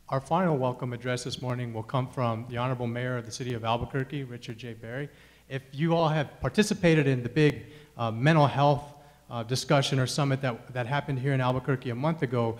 Our final welcome address this morning will come from the Honorable Mayor of the City of Albuquerque, Richard J. Berry. If you all have participated in the big mental health discussion or summit that happened here in Albuquerque a month ago,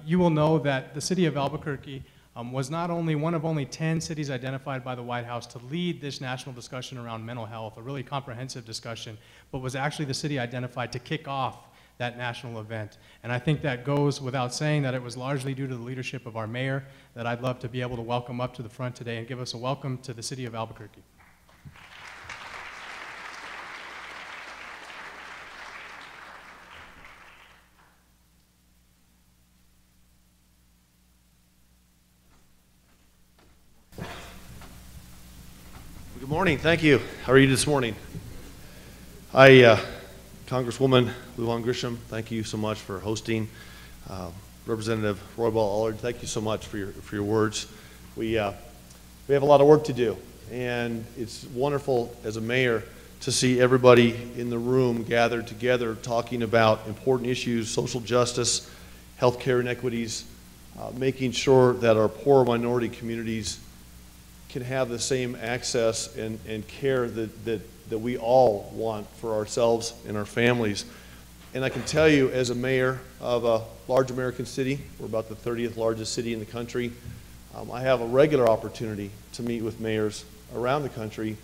you will know that the City of Albuquerque was not only one of only 10 cities identified by the White House to lead this national discussion around mental health, a really comprehensive discussion, but was actually the city identified to kick off that national event. And I think that goes without saying that it was largely due to the leadership of our mayor that I'd love to be able to welcome up to the front today and give us a welcome to the city of Albuquerque. Good morning. Thank you. How are you this morning? Congresswoman Lujan-Grisham, thank you so much for hosting. Representative Roybal-Allard, thank you so much for your words. We have a lot of work to do, and it's wonderful as a mayor to see everybody in the room gathered together talking about important issues, social justice, healthcare inequities, making sure that our poor minority communities can have the same access and care that we all want for ourselves and our families. And I can tell you, as a mayor of a large American city, we're about the 30th largest city in the country, I have a regular opportunity to meet with mayors around the country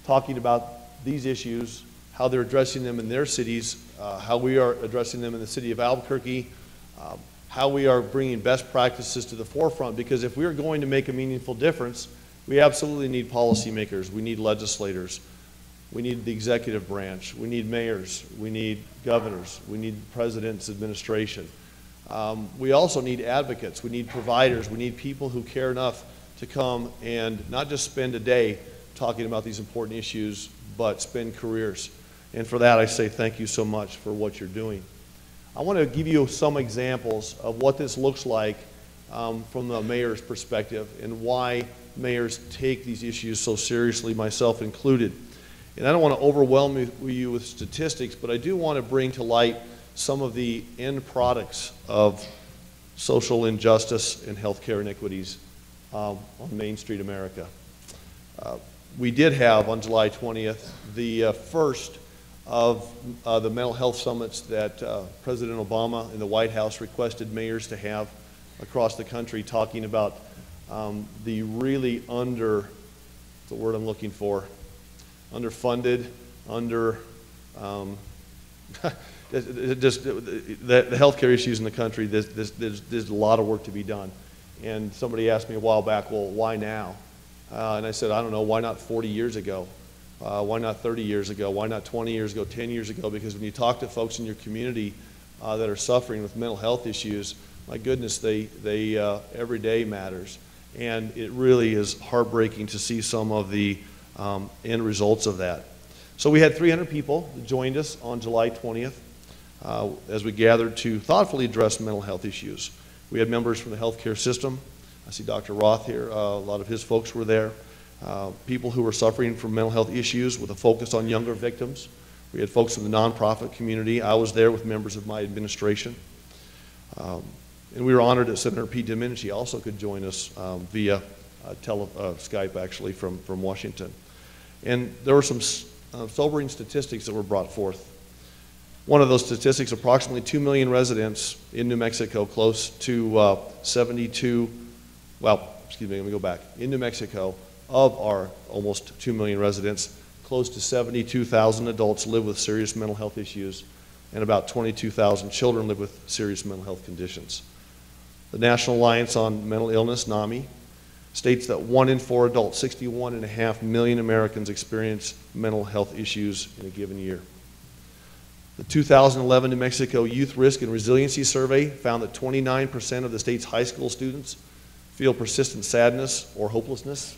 talking about these issues, how they're addressing them in their cities, how we are addressing them in the city of Albuquerque, how we are bringing best practices to the forefront, because if we are going to make a meaningful difference, we absolutely need policymakers, we need legislators, we need the executive branch, we need mayors, we need governors, we need the president's administration. We also need advocates, we need providers, we need people who care enough to come and not just spend a day talking about these important issues, but spend careers. And for that I say thank you so much for what you're doing. I want to give you some examples of what this looks like from the mayor's perspective and why mayors take these issues so seriously, myself included. And I don't want to overwhelm you with statistics, but I do want to bring to light some of the end products of social injustice and healthcare inequities on Main Street America. We did have on July 20th the first of the mental health summits that President Obama and the White House requested mayors to have across the country, talking about the really the word I'm looking for, underfunded, just the healthcare issues in the country. There's a lot of work to be done. And somebody asked me a while back, well, why now? And I said, I don't know, why not 40 years ago? Why not 30 years ago? Why not 20 years ago, 10 years ago? Because when you talk to folks in your community that are suffering with mental health issues, my goodness, every day matters. And it really is heartbreaking to see some of the end results of that. So we had 300 people that joined us on July 20th as we gathered to thoughtfully address mental health issues. We had members from the healthcare system. I see Dr. Roth here. A lot of his folks were there. People who were suffering from mental health issues with a focus on younger victims. We had folks from the nonprofit community. I was there with members of my administration. And we were honored that Senator Pete Domenici also could join us via Skype, actually, from Washington. And there were some sobering statistics that were brought forth. One of those statistics, approximately 2 million residents in New Mexico, close to 72, well, excuse me, let me go back. In New Mexico, of our almost 2 million residents, close to 72,000 adults live with serious mental health issues, and about 22,000 children live with serious mental health conditions. The National Alliance on Mental Illness, NAMI, states that 1 in 4 adults, 61.5 million Americans, experience mental health issues in a given year. The 2011 New Mexico Youth Risk and Resiliency Survey found that 29% of the state's high school students feel persistent sadness or hopelessness.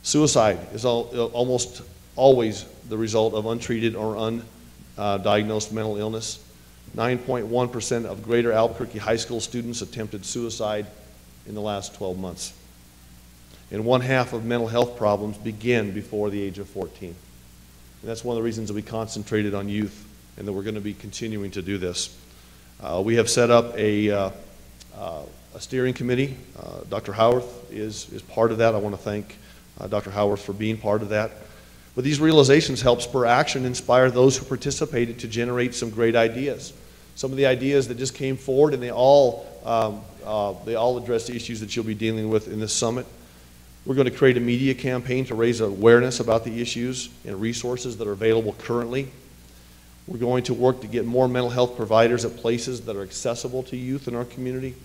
Suicide is almost always the result of untreated or undiagnosed mental illness. 9.1% of greater Albuquerque high school students attempted suicide in the last 12 months. And 1/2 of mental health problems begin before the age of 14. And that's one of the reasons that we concentrated on youth and that we're going to be continuing to do this. We have set up a steering committee. Dr. Howarth is part of that. I want to thank Dr. Howarth for being part of that. But these realizations help spur action and inspire those who participated to generate some great ideas. some of the ideas that just came forward, and they all address the issues that you'll be dealing with in this summit. We're going to create a media campaign to raise awareness about the issues and resources that are available currently. We're going to work to get more mental health providers at places that are accessible to youth in our community.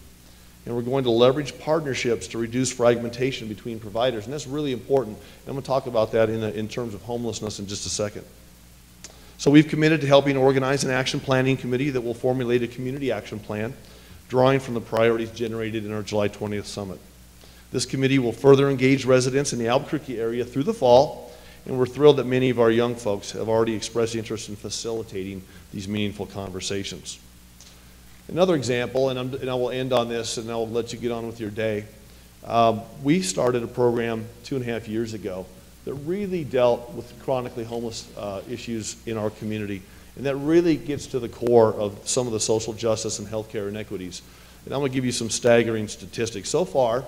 And we're going to leverage partnerships to reduce fragmentation between providers. And that's really important. And I'm going to talk about that in terms of homelessness in just a second. So we've committed to helping organize an action planning committee that will formulate a community action plan, drawing from the priorities generated in our July 20th summit. This committee will further engage residents in the Albuquerque area through the fall, and we're thrilled that many of our young folks have already expressed interest in facilitating these meaningful conversations. Another example, and I will end on this and I'll let you get on with your day. We started a program 2.5 years ago that really dealt with chronically homeless issues in our community. And that really gets to the core of some of the social justice and healthcare inequities. And I'm going to give you some staggering statistics. So far,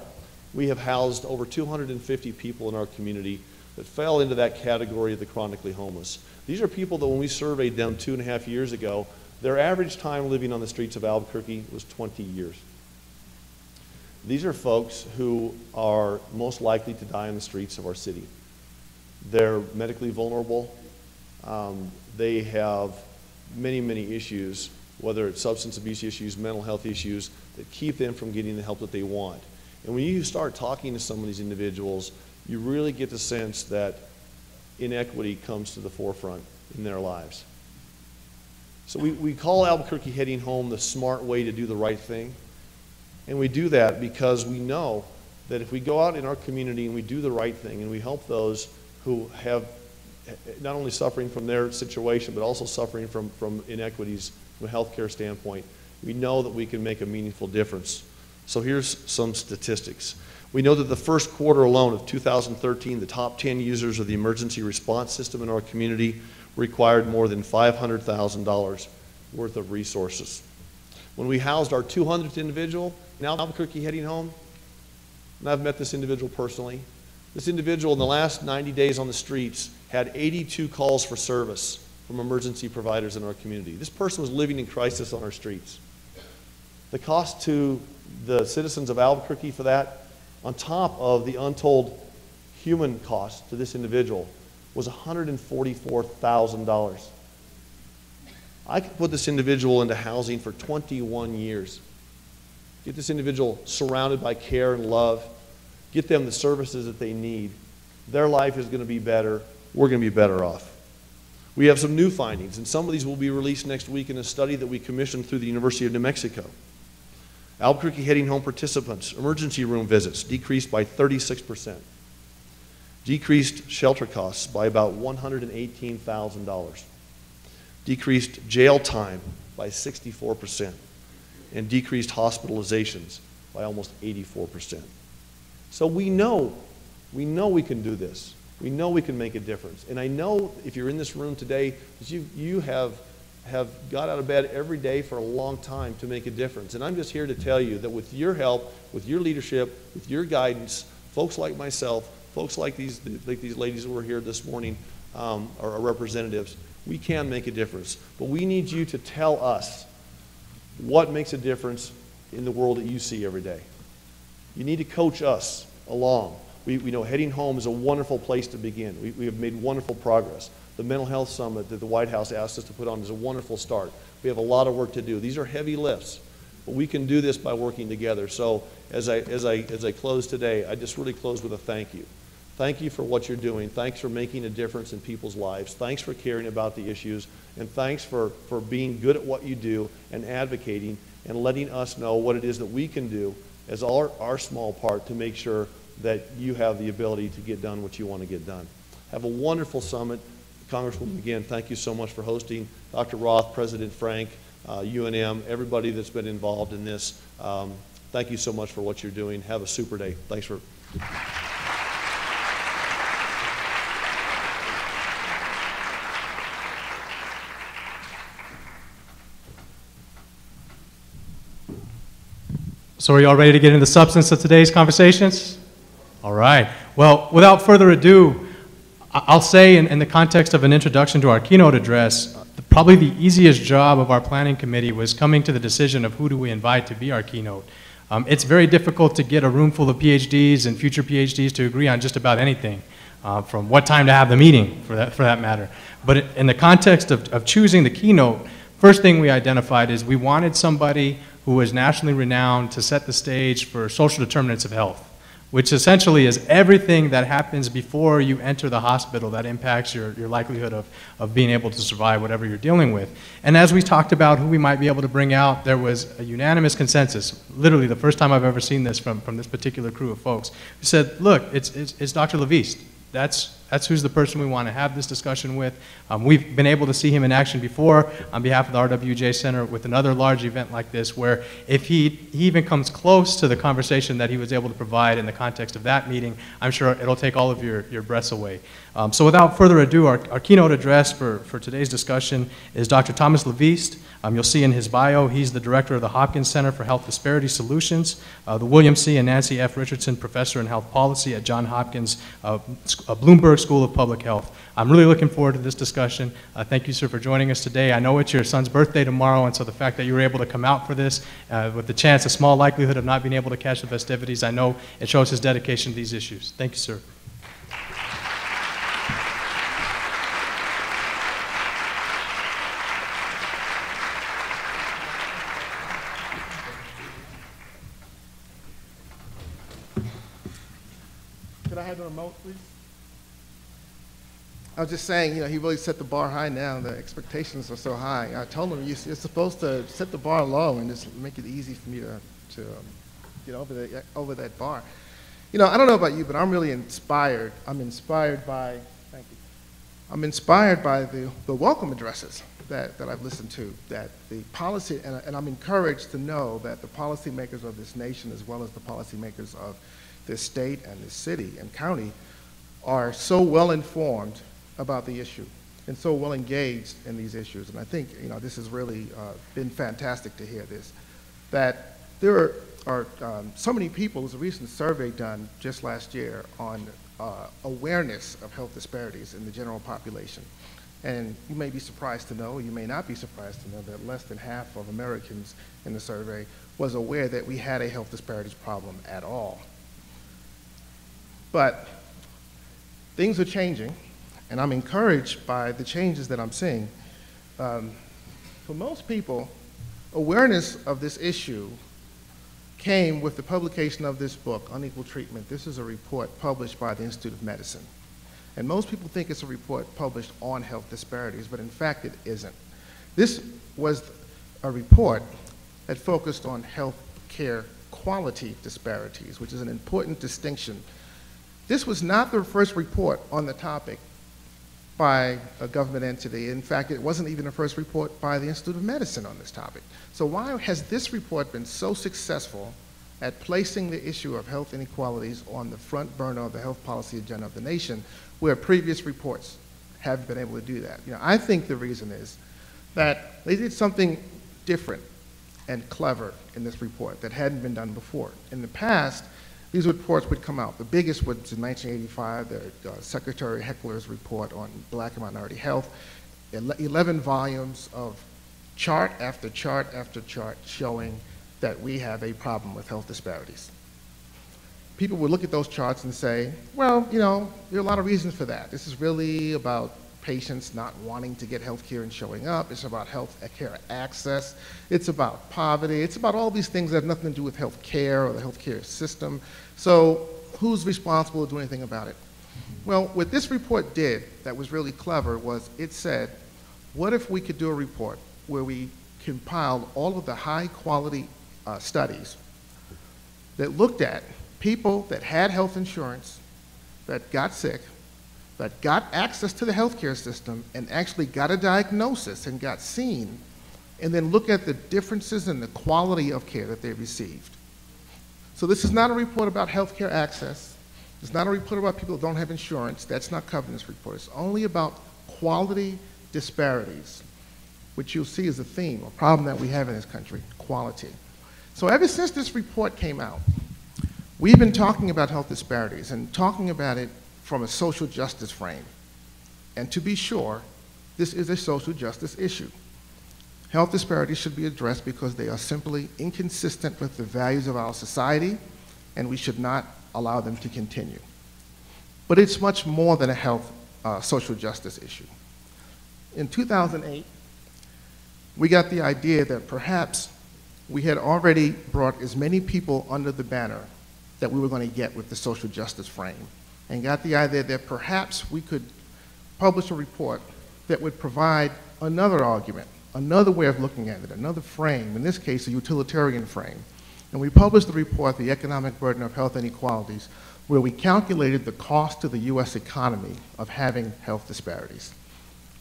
we have housed over 250 people in our community that fell into that category of the chronically homeless. These are people that when we surveyed them 2.5 years ago, their average time living on the streets of Albuquerque was 20 years. These are folks who are most likely to die on the streets of our city. They're medically vulnerable. They have many, many issues, whether it's substance abuse issues, mental health issues, that keep them from getting the help that they want. And when you start talking to some of these individuals, you really get the sense that inequity comes to the forefront in their lives. So we call Albuquerque Heading Home the smart way to do the right thing. And we do that because we know that if we go out in our community and we do the right thing and we help those who have not only suffering from their situation, but also suffering from inequities from a healthcare standpoint, we know that we can make a meaningful difference. So here's some statistics. We know that the first quarter alone of 2013, the top 10 users of the emergency response system in our community required more than $500,000 worth of resources. When we housed our 200th individual in Albuquerque Heading Home, and I've met this individual personally, this individual in the last 90 days on the streets had 82 calls for service from emergency providers in our community. This person was living in crisis on our streets. The cost to the citizens of Albuquerque for that, on top of the untold human cost to this individual, was $144,000. I could put this individual into housing for 21 years. Get this individual surrounded by care and love. Get them the services that they need. Their life is going to be better. We're going to be better off. We have some new findings, and some of these will be released next week in a study that we commissioned through the University of New Mexico. Albuquerque Heading Home participants' emergency room visits decreased by 36%. Decreased shelter costs by about $118,000. Decreased jail time by 64%. And decreased hospitalizations by almost 84%. So we know we can do this. We know we can make a difference. And I know if you're in this room today, that you have got out of bed every day for a long time to make a difference. And I'm just here to tell you that with your help, with your leadership, with your guidance, folks like myself, folks like these ladies who are here this morning, are representatives, we can make a difference. But we need you to tell us what makes a difference in the world that you see every day. You need to coach us along. We know Heading Home is a wonderful place to begin. We have made wonderful progress. The Mental Health Summit that the White House asked us to put on is a wonderful start. We have a lot of work to do. These are heavy lifts, but we can do this by working together. So as I close today, I just really close with a thank you. Thank you for what you're doing. Thanks for making a difference in people's lives. Thanks for caring about the issues. And thanks for being good at what you do and advocating and letting us know what it is that we can do as our small part to make sure that you have the ability to get done what you want to get done. Have a wonderful summit. Congresswoman, again, thank you so much for hosting. Dr. Roth, President Frank, UNM, everybody that's been involved in this, thank you so much for what you're doing. Have a super day. Thanks for... So are you all ready to get into the substance of today's conversations? All right. Well, without further ado, I'll say in the context of an introduction to our keynote address, the probably the easiest job of our planning committee was coming to the decision of who do we invite to be our keynote. It's very difficult to get a room full of PhDs and future PhDs to agree on just about anything, from what time to have the meeting, for that matter. But in the context of choosing the keynote, first thing we identified is we wanted somebody who was nationally renowned to set the stage for social determinants of health, which essentially is everything that happens before you enter the hospital that impacts your likelihood of being able to survive whatever you're dealing with. And as we talked about who we might be able to bring out, there was a unanimous consensus, literally the first time I've ever seen this from this particular crew of folks, who said, look, it's Dr. LaVeist. That's who's the person we want to have this discussion with. We've been able to see him in action before on behalf of the RWJ Center with another large event like this, where if he even comes close to the conversation that he was able to provide in the context of that meeting, I'm sure it'll take all of your breaths away. So without further ado, our keynote address for today's discussion is Dr. Thomas LaVeist. You'll see in his bio, he's the director of the Hopkins Center for Health Disparity Solutions, the William C. and Nancy F. Richardson Professor in Health Policy at Johns Hopkins Bloomberg School of Public Health. I'm really looking forward to this discussion. Thank you, sir, for joining us today. I know it's your son's birthday tomorrow, and so the fact that you were able to come out for this with the chance, a small likelihood of not being able to catch the festivities, I know it shows his dedication to these issues. Thank you, sir. Could I have the remote, please? I was just saying, he really set the bar high now. The expectations are so high. I told him you're supposed to set the bar low and just make it easy for me to get over that bar. I don't know about you, but I'm really inspired. I'm inspired by, thank you. I'm inspired by the welcome addresses that I've listened to, that the policy, and I'm encouraged to know that the policymakers of this nation, as well as the policymakers of this state and this city and county, are so well informed about the issue and so well engaged in these issues. And I think this has really been fantastic to hear this, that there are so many people. There was a recent survey done just last year on awareness of health disparities in the general population. And you may be surprised to know, or you may not be surprised to know, that less than half of Americans in the survey was aware that we had a health disparities problem at all. But things are changing, and I'm encouraged by the changes that I'm seeing. For most people, awareness of this issue came with the publication of this book, Unequal Treatment. This is a report published by the Institute of Medicine. And most people think it's a report published on health disparities, but in fact it isn't. This was a report that focused on health care quality disparities, which is an important distinction. This was not the first report on the topic by a government entity. In fact, it wasn't even the first report by the Institute of Medicine on this topic. So why has this report been so successful at placing the issue of health inequalities on the front burner of the health policy agenda of the nation, where previous reports haven't been able to do that? I think the reason is that they did something different and clever in this report that hadn't been done before. In the past, these reports would come out. The biggest was in 1985, the Secretary Heckler's report on Black and minority health, 11 volumes of chart after chart after chart showing that we have a problem with health disparities. People would look at those charts and say, well, there are a lot of reasons for that. This is really about patients not wanting to get health care and showing up. It's about health care access. It's about poverty. It's about all these things that have nothing to do with health care or the health care system. So who's responsible to do anything about it? Well, what this report did that was really clever was it said, what if we could do a report where we compiled all of the high quality studies that looked at people that had health insurance, that got sick, that got access to the healthcare system and actually got a diagnosis and got seen, and then look at the differences in the quality of care that they received. So this is not a report about healthcare access. It's not a report about people who don't have insurance. That's not covered in this report. It's only about quality disparities, which you'll see is a theme, a problem that we have in this country, quality. So ever since this report came out, we've been talking about health disparities and talking about it from a social justice frame. And to be sure, This is a social justice issue. Health disparities should be addressed because they are simply inconsistent with the values of our society, and we should not allow them to continue. But it's much more than a health social justice issue. In 2008, we got the idea that perhaps we had already brought as many people under the banner that we were going to get with the social justice frame, and got the idea that perhaps we could publish a report that would provide another argument, another way of looking at it, another frame, in this case a utilitarian frame. And we published the report, The Economic Burden of Health Inequalities, where we calculated the cost to the US economy of having health disparities.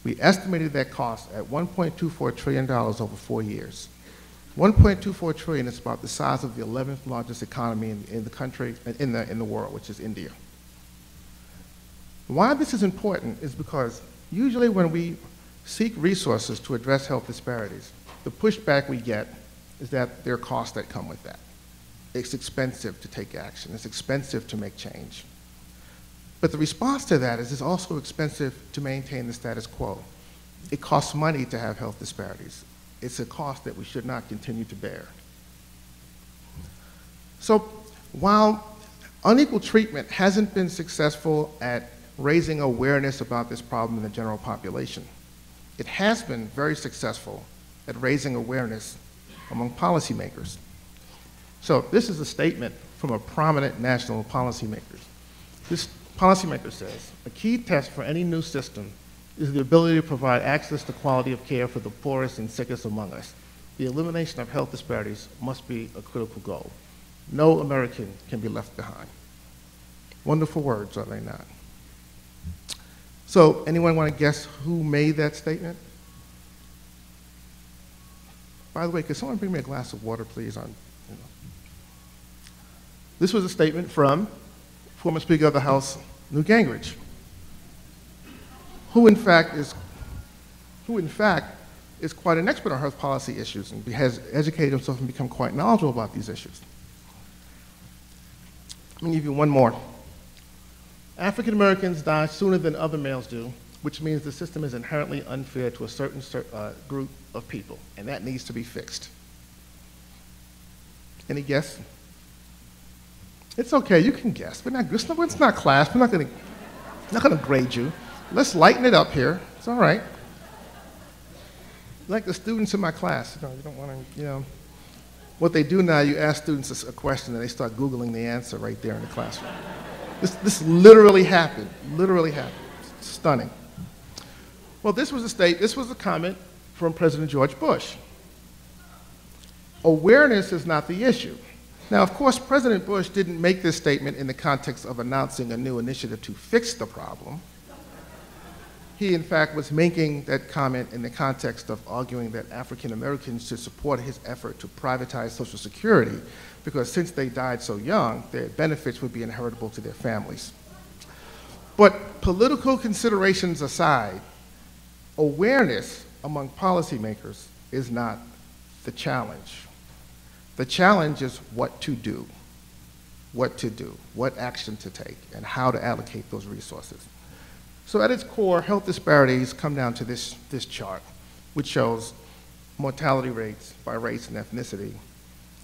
We estimated that cost at $1.24 trillion over 4 years. 1.24 trillion is about the size of the 11th largest economy in the country, in the world, which is India. Why this is important is because usually when we seek resources to address health disparities, the pushback we get is that there are costs that come with that. It's expensive to take action. It's expensive to make change. But the response to that is it's also expensive to maintain the status quo. It costs money to have health disparities. It's a cost that we should not continue to bear. So while unequal treatment hasn't been successful at raising awareness about this problem in the general population, it has been very successful at raising awareness among policymakers. So this is a statement from a prominent national policymaker. This policymaker says, a key test for any new system is the ability to provide access to quality of care for the poorest and sickest among us. The elimination of health disparities must be a critical goal. No American can be left behind. Wonderful words, are they not? So, anyone want to guess who made that statement? By the way, could someone bring me a glass of water, please? This was a statement from former Speaker of the House, Lujan-Grisham, who in fact is quite an expert on health policy issues and has educated himself and become quite knowledgeable about these issues. Let me give you one more. African Americans die sooner than other males do, which means the system is inherently unfair to a certain group of people, and that needs to be fixed. Any guess? It's okay, you can guess. It's not class. We're not going to grade you. Let's lighten it up here. It's all right. Like the students in my class, you don't want to, what they do now, you ask students a question and they start Googling the answer right there in the classroom. This literally happened. It's stunning. Well, this was a comment from President George Bush. Awareness is not the issue. Now, of course, President Bush didn't make this statement in the context of announcing a new initiative to fix the problem. He, in fact, was making that comment in the context of arguing that African Americans should support his effort to privatize Social Security, because since they died so young, their benefits would be inheritable to their families. But political considerations aside, awareness among policymakers is not the challenge. The challenge is what to do, what action to take, and how to allocate those resources. So at its core, health disparities come down to this chart, which shows mortality rates by race and ethnicity.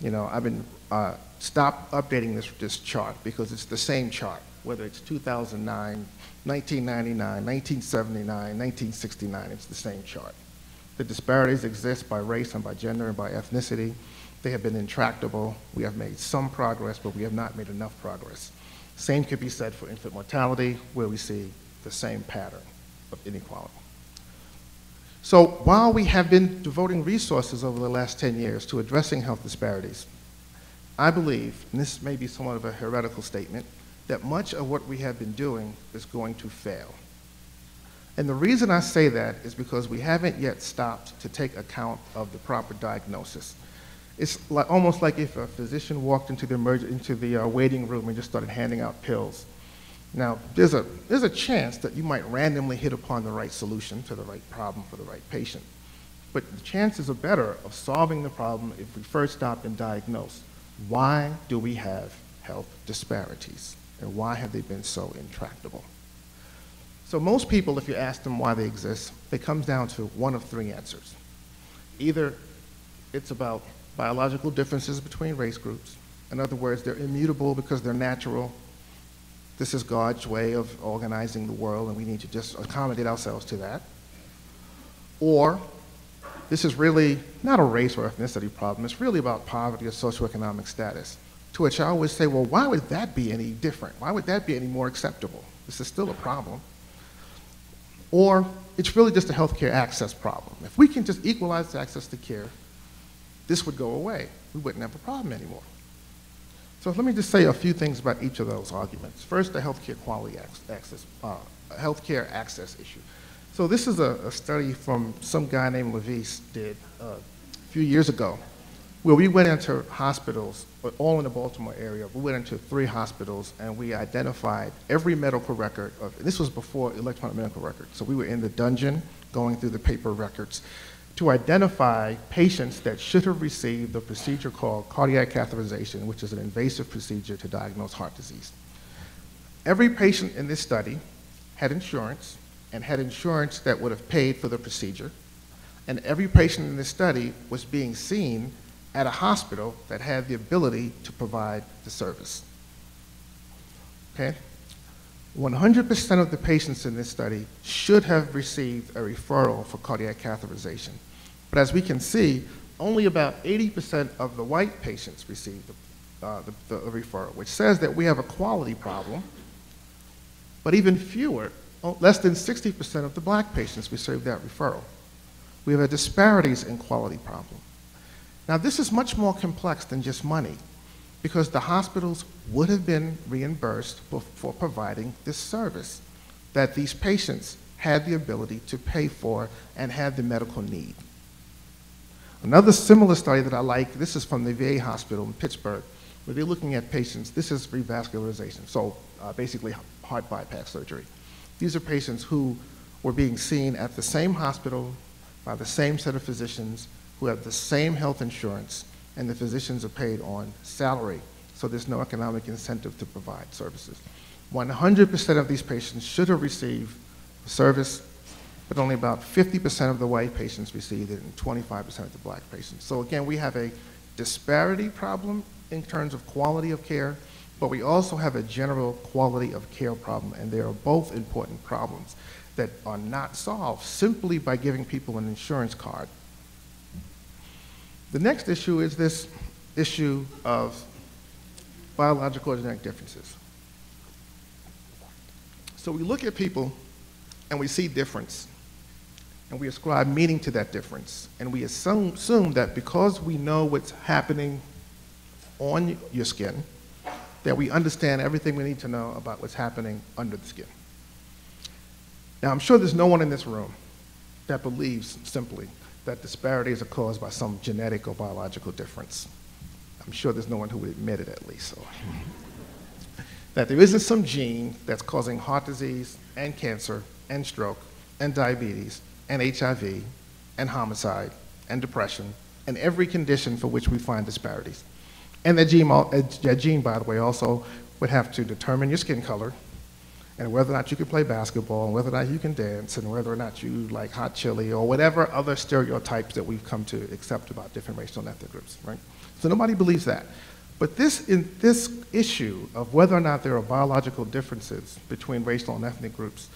I've been stopped updating this chart because it's the same chart, whether it's 2009, 1999, 1979, 1969, it's the same chart. The disparities exist by race and by gender and by ethnicity. They have been intractable. We have made some progress, but we have not made enough progress. Same could be said for infant mortality, where we see the same pattern of inequality. So while we have been devoting resources over the last 10 years to addressing health disparities, I believe, and this may be somewhat of a heretical statement, that much of what we have been doing is going to fail. And the reason I say that is because we haven't yet stopped to take account of the proper diagnosis. It's almost like if a physician walked into the waiting room and just started handing out pills. Now, there's a chance that you might randomly hit upon the right solution to the right problem for the right patient. But the chances are better of solving the problem if we first stop and diagnose. Why do we have health disparities? And why have they been so intractable? So most people, if you ask them why they exist, it comes down to one of three answers. Either it's about biological differences between race groups. In other words, they're immutable because they're natural. This is God's way of organizing the world, and we need to just accommodate ourselves to that. Or this is really not a race or ethnicity problem. It's really about poverty or socioeconomic status. To which I always say, well, why would that be any different? Why would that be any more acceptable? This is still a problem. Or it's really just a healthcare access problem. If we can just equalize access to care, this would go away. We wouldn't have a problem anymore. So let me just say a few things about each of those arguments. First, the healthcare quality access, healthcare access issue. So this is a study from some guy named LaVeist did a few years ago, where we went into hospitals, all in the Baltimore area. We went into 3 hospitals, and we identified every medical record of, this was before electronic medical records. So we were in the dungeon going through the paper records to identify patients that should have received the procedure called cardiac catheterization, which is an invasive procedure to diagnose heart disease. Every patient in this study had insurance, and had insurance that would have paid for the procedure. And every patient in this study was being seen at a hospital that had the ability to provide the service. Okay? 100% of the patients in this study should have received a referral for cardiac catheterization. But as we can see, only about 80% of the white patients received the referral, which says that we have a quality problem, but even fewer, less than 60% of the black patients received that referral. We have a disparities in quality problem. Now, this is much more complex than just money, because the hospitals would have been reimbursed for providing this service that these patients had the ability to pay for and had the medical need. Another similar study that I like, this is from the VA hospital in Pittsburgh, where they're looking at patients, this is revascularization, so basically heart bypass surgery. These are patients who were being seen at the same hospital by the same set of physicians who have the same health insurance, and the physicians are paid on salary, so there's no economic incentive to provide services. 100% of these patients should have received service, but only about 50% of the white patients received it and 25% of the black patients. So again, we have a disparity problem in terms of quality of care, but we also have a general quality of care problem, and they are both important problems that are not solved simply by giving people an insurance card. The next issue is this issue of biological or genetic differences. So we look at people and we see difference, and we ascribe meaning to that difference, and we assume that because we know what's happening on your skin, that we understand everything we need to know about what's happening under the skin. Now, I'm sure there's no one in this room that believes simply that disparities are caused by some genetic or biological difference. I'm sure there's no one who would admit it, at least. So. That there isn't some gene that's causing heart disease and cancer and stroke and diabetes and HIV and homicide and depression and every condition for which we find disparities. And that gene, by the way, also would have to determine your skin color and whether or not you can play basketball and whether or not you can dance and whether or not you like hot chili or whatever other stereotypes that we've come to accept about different racial and ethnic groups, right? So nobody believes that. But this issue of whether or not there are biological differences between racial and ethnic groups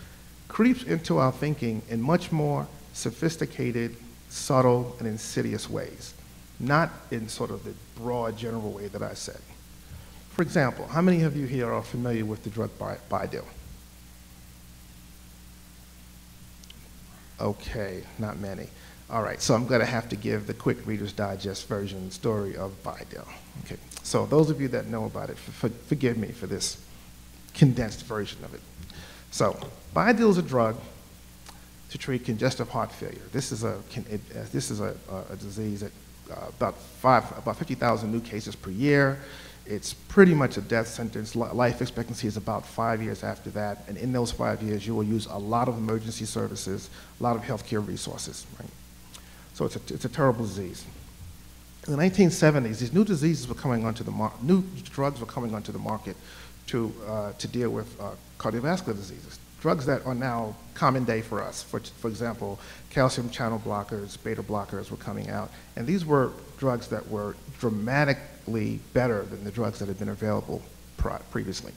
creeps into our thinking in much more sophisticated, subtle, and insidious ways, not in sort of the broad, general way that I said. For example, how many of you here are familiar with the drug Bidil? Okay, not many. All right, so I'm going to have to give the quick Reader's Digest version story of Bidil. Okay, so those of you that know about it, forgive me for this condensed version of it. So Bidil is a drug to treat congestive heart failure. This is a disease that about 50,000 new cases per year. It's pretty much a death sentence. Life expectancy is about 5 years after that, and in those 5 years, you will use a lot of emergency services, a lot of healthcare resources, right? So it's a terrible disease. In the 1970s, these new diseases were coming onto the new drugs were coming onto the market to deal with cardiovascular diseases. drugs that are now common day for us. For example, calcium channel blockers, beta blockers were coming out, and these were drugs that were dramatically better than the drugs that had been available previously.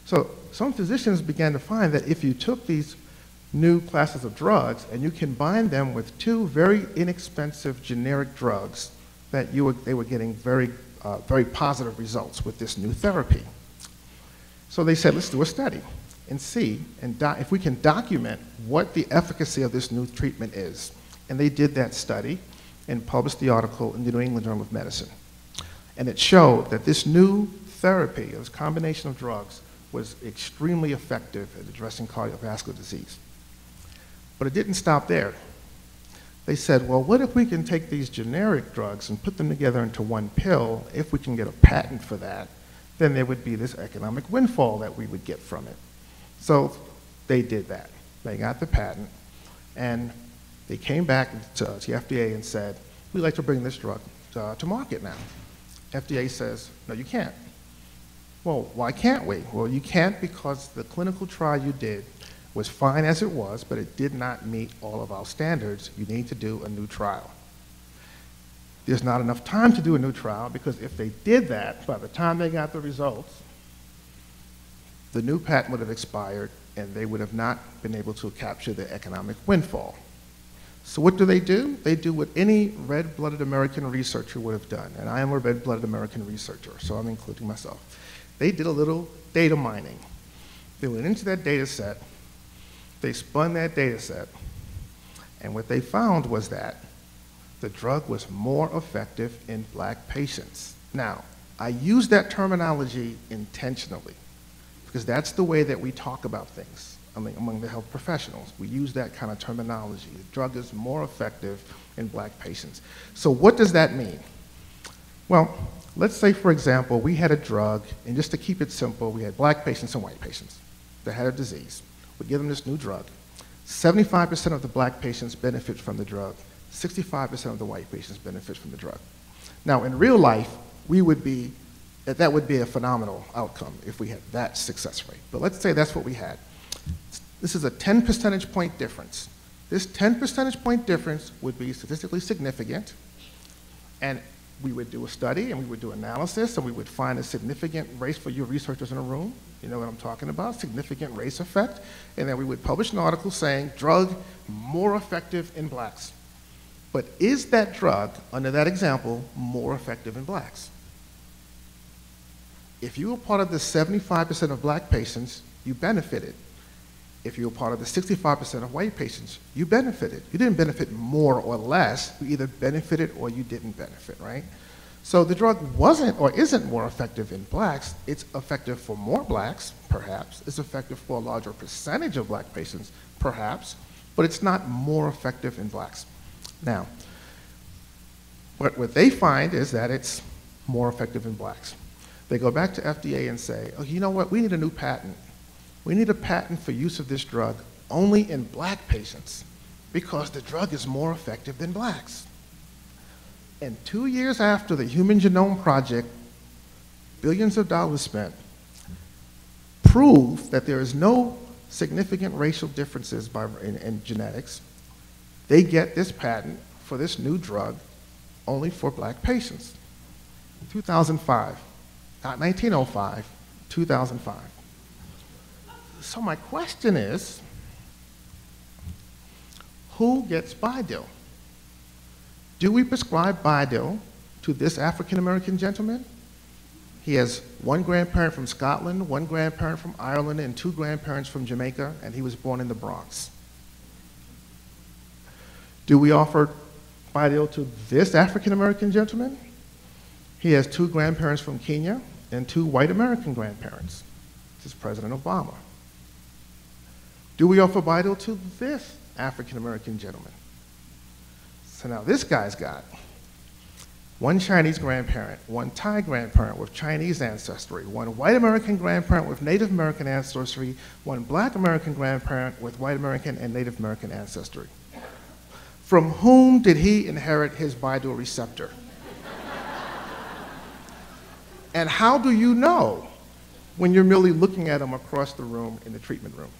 So some physicians began to find that if you took these new classes of drugs and you combined them with two very inexpensive generic drugs, that they were getting very positive results with this new therapy. So they said, let's do a study and see if we can document what the efficacy of this new treatment is. And they did that study and published the article in the New England Journal of Medicine. And it showed that this new therapy, this combination of drugs, was extremely effective at addressing cardiovascular disease. But it didn't stop there. They said, well, what if we can take these generic drugs and put them together into one pill? If we can get a patent for that, then there would be this economic windfall that we would get from it. So they did that. They got the patent, and they came back to the FDA and said, we'd like to bring this drug to market now. FDA says, no, you can't. Well, why can't we? Well, you can't because the clinical trial you did was fine as it was, but it did not meet all of our standards. You need to do a new trial. There's not enough time to do a new trial because if they did that, by the time they got the results, the new patent would have expired and they would have not been able to capture the economic windfall. So what do? They do what any red-blooded American researcher would have done, and I am a red-blooded American researcher, so I'm including myself. They did a little data mining. They went into that data set, they spun that data set, and what they found was that the drug was more effective in black patients. Now, I use that terminology intentionally because that's the way that we talk about things among the health professionals. We use that kind of terminology. The drug is more effective in black patients. So what does that mean? Well, let's say, for example, we had a drug, and just to keep it simple, we had black patients and white patients that had a disease. We give them this new drug. 75% of the black patients benefit from the drug. 65% of the white patients benefit from the drug. Now, in real life, that would be a phenomenal outcome if we had that success rate. But let's say that's what we had. This is a 10 percentage point difference. This 10 percentage point difference would be statistically significant, and we would do a study, and we would do analysis, and we would find a significant race for you researchers in a room. You know what I'm talking about, significant race effect. And then we would publish an article saying, drug more effective in blacks. But is that drug, under that example, more effective in blacks? If you were part of the 75% of black patients, you benefited. If you were part of the 65% of white patients, you benefited. You didn't benefit more or less. You either benefited or you didn't benefit, right? So the drug wasn't or isn't more effective in blacks. It's effective for more blacks, perhaps. It's effective for a larger percentage of black patients, perhaps. But it's not more effective in blacks. Now, what they find is that it's more effective in blacks. They go back to FDA and say, oh, you know what, we need a new patent. We need a patent for use of this drug only in black patients because the drug is more effective than blacks. And 2 years after the Human Genome Project, billions of dollars spent, proved that there is no significant racial differences in genetics, they get this patent for this new drug only for black patients. 2005, not 1905, 2005. So my question is, who gets Bidil? Do we prescribe Bidil to this African-American gentleman? He has one grandparent from Scotland, one grandparent from Ireland, and two grandparents from Jamaica, and he was born in the Bronx. Do we offer Bidil to this African-American gentleman? He has two grandparents from Kenya and two white American grandparents. This is President Obama. Do we offer Bidil to this African-American gentleman? So now this guy's got one Chinese grandparent, one Thai grandparent with Chinese ancestry, one white American grandparent with Native American ancestry, one black American grandparent with white American and Native American ancestry. From whom did he inherit his Bidil receptor? And how do you know when you're merely looking at him across the room in the treatment room?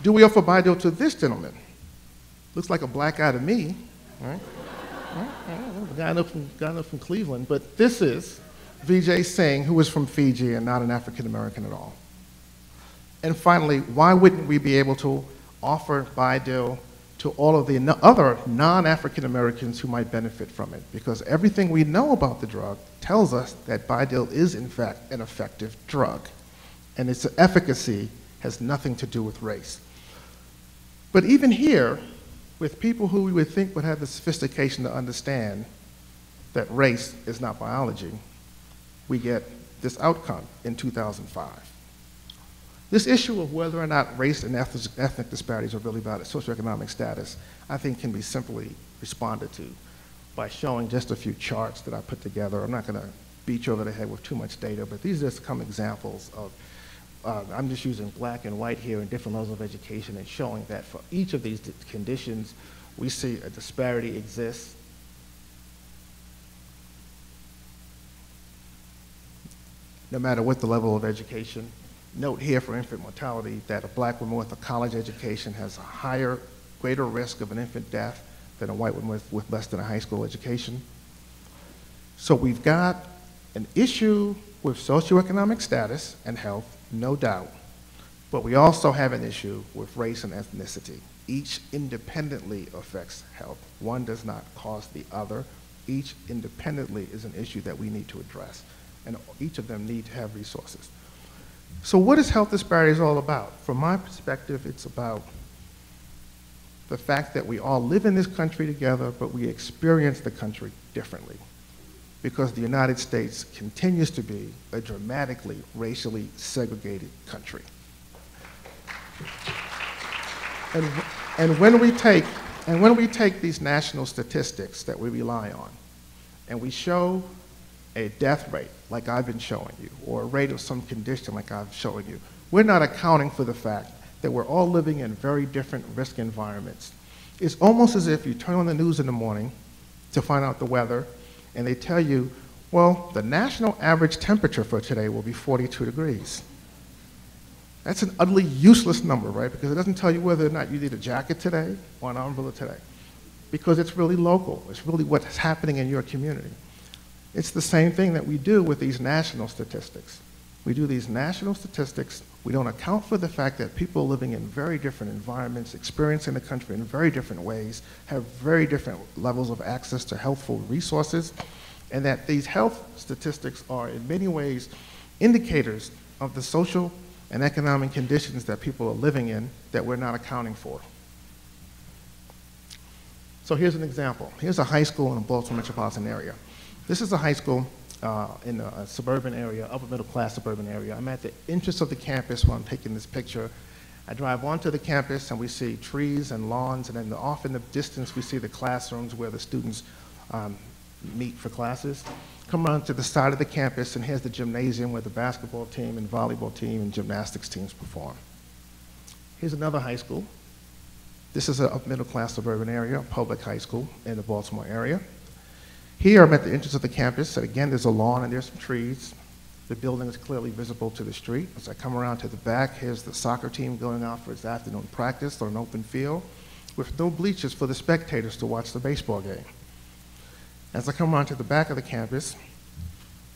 Do we offer Bidil to this gentleman? Looks like a black guy to me, right? A guy up from Cleveland, but this is Vijay Singh, who is from Fiji and not an African American at all. And finally, why wouldn't we be able to offer Bidil to all of the other non-African Americans who might benefit from it? Because everything we know about the drug tells us that Bidil is in fact an effective drug, and its efficacy has nothing to do with race. But even here, with people who we would think would have the sophistication to understand that race is not biology, we get this outcome in 2005. This issue of whether or not race and ethnic disparities are really about socioeconomic status, I think can be simply responded to by showing just a few charts that I put together. I'm not going to beat you over the head with too much data, but these are just some examples of, I'm just using black and white here in different levels of education and showing that for each of these conditions, we see a disparity exists. No matter what the level of education. Note here for infant mortality that a black woman with a college education has a greater risk of an infant death than a white woman with less than a high school education. So we've got an issue with socioeconomic status and health, no doubt, but we also have an issue with race and ethnicity. Each independently affects health. One does not cause the other. Each independently is an issue that we need to address, and each of them need to have resources. So what is health disparities all about? From my perspective, it's about the fact that we all live in this country together, but we experience the country differently, because the United States continues to be a dramatically racially segregated country. And when we take these national statistics that we rely on, and we show a death rate, like I've been showing you, or a rate of some condition like I've shown you, we're not accounting for the fact that we're all living in very different risk environments. It's almost as if you turn on the news in the morning to find out the weather, and they tell you, well, the national average temperature for today will be 42 degrees. That's an utterly useless number, right? Because it doesn't tell you whether or not you need a jacket today or an umbrella today, because it's really local. It's really what's happening in your community. It's the same thing that we do with these national statistics. We do these national statistics. We don't account for the fact that people living in very different environments, experiencing the country in very different ways, have very different levels of access to healthful resources, and that these health statistics are in many ways indicators of the social and economic conditions that people are living in that we're not accounting for. So here's an example. Here's a high school in the Baltimore metropolitan area. This is a high school in a suburban area, upper middle class suburban area. I'm at the entrance of the campus while I'm taking this picture. I drive onto the campus and we see trees and lawns, and then off in the distance we see the classrooms where the students meet for classes. Come around to the side of the campus, and here's the gymnasium where the basketball team and volleyball team and gymnastics teams perform. Here's another high school. This is a middle class suburban area, a public high school in the Baltimore area. Here I'm at the entrance of the campus, and again there's a lawn and there's some trees. The building is clearly visible to the street. As I come around to the back, here's the soccer team going out for its afternoon practice on an open field with no bleachers for the spectators to watch the baseball game. As I come around to the back of the campus,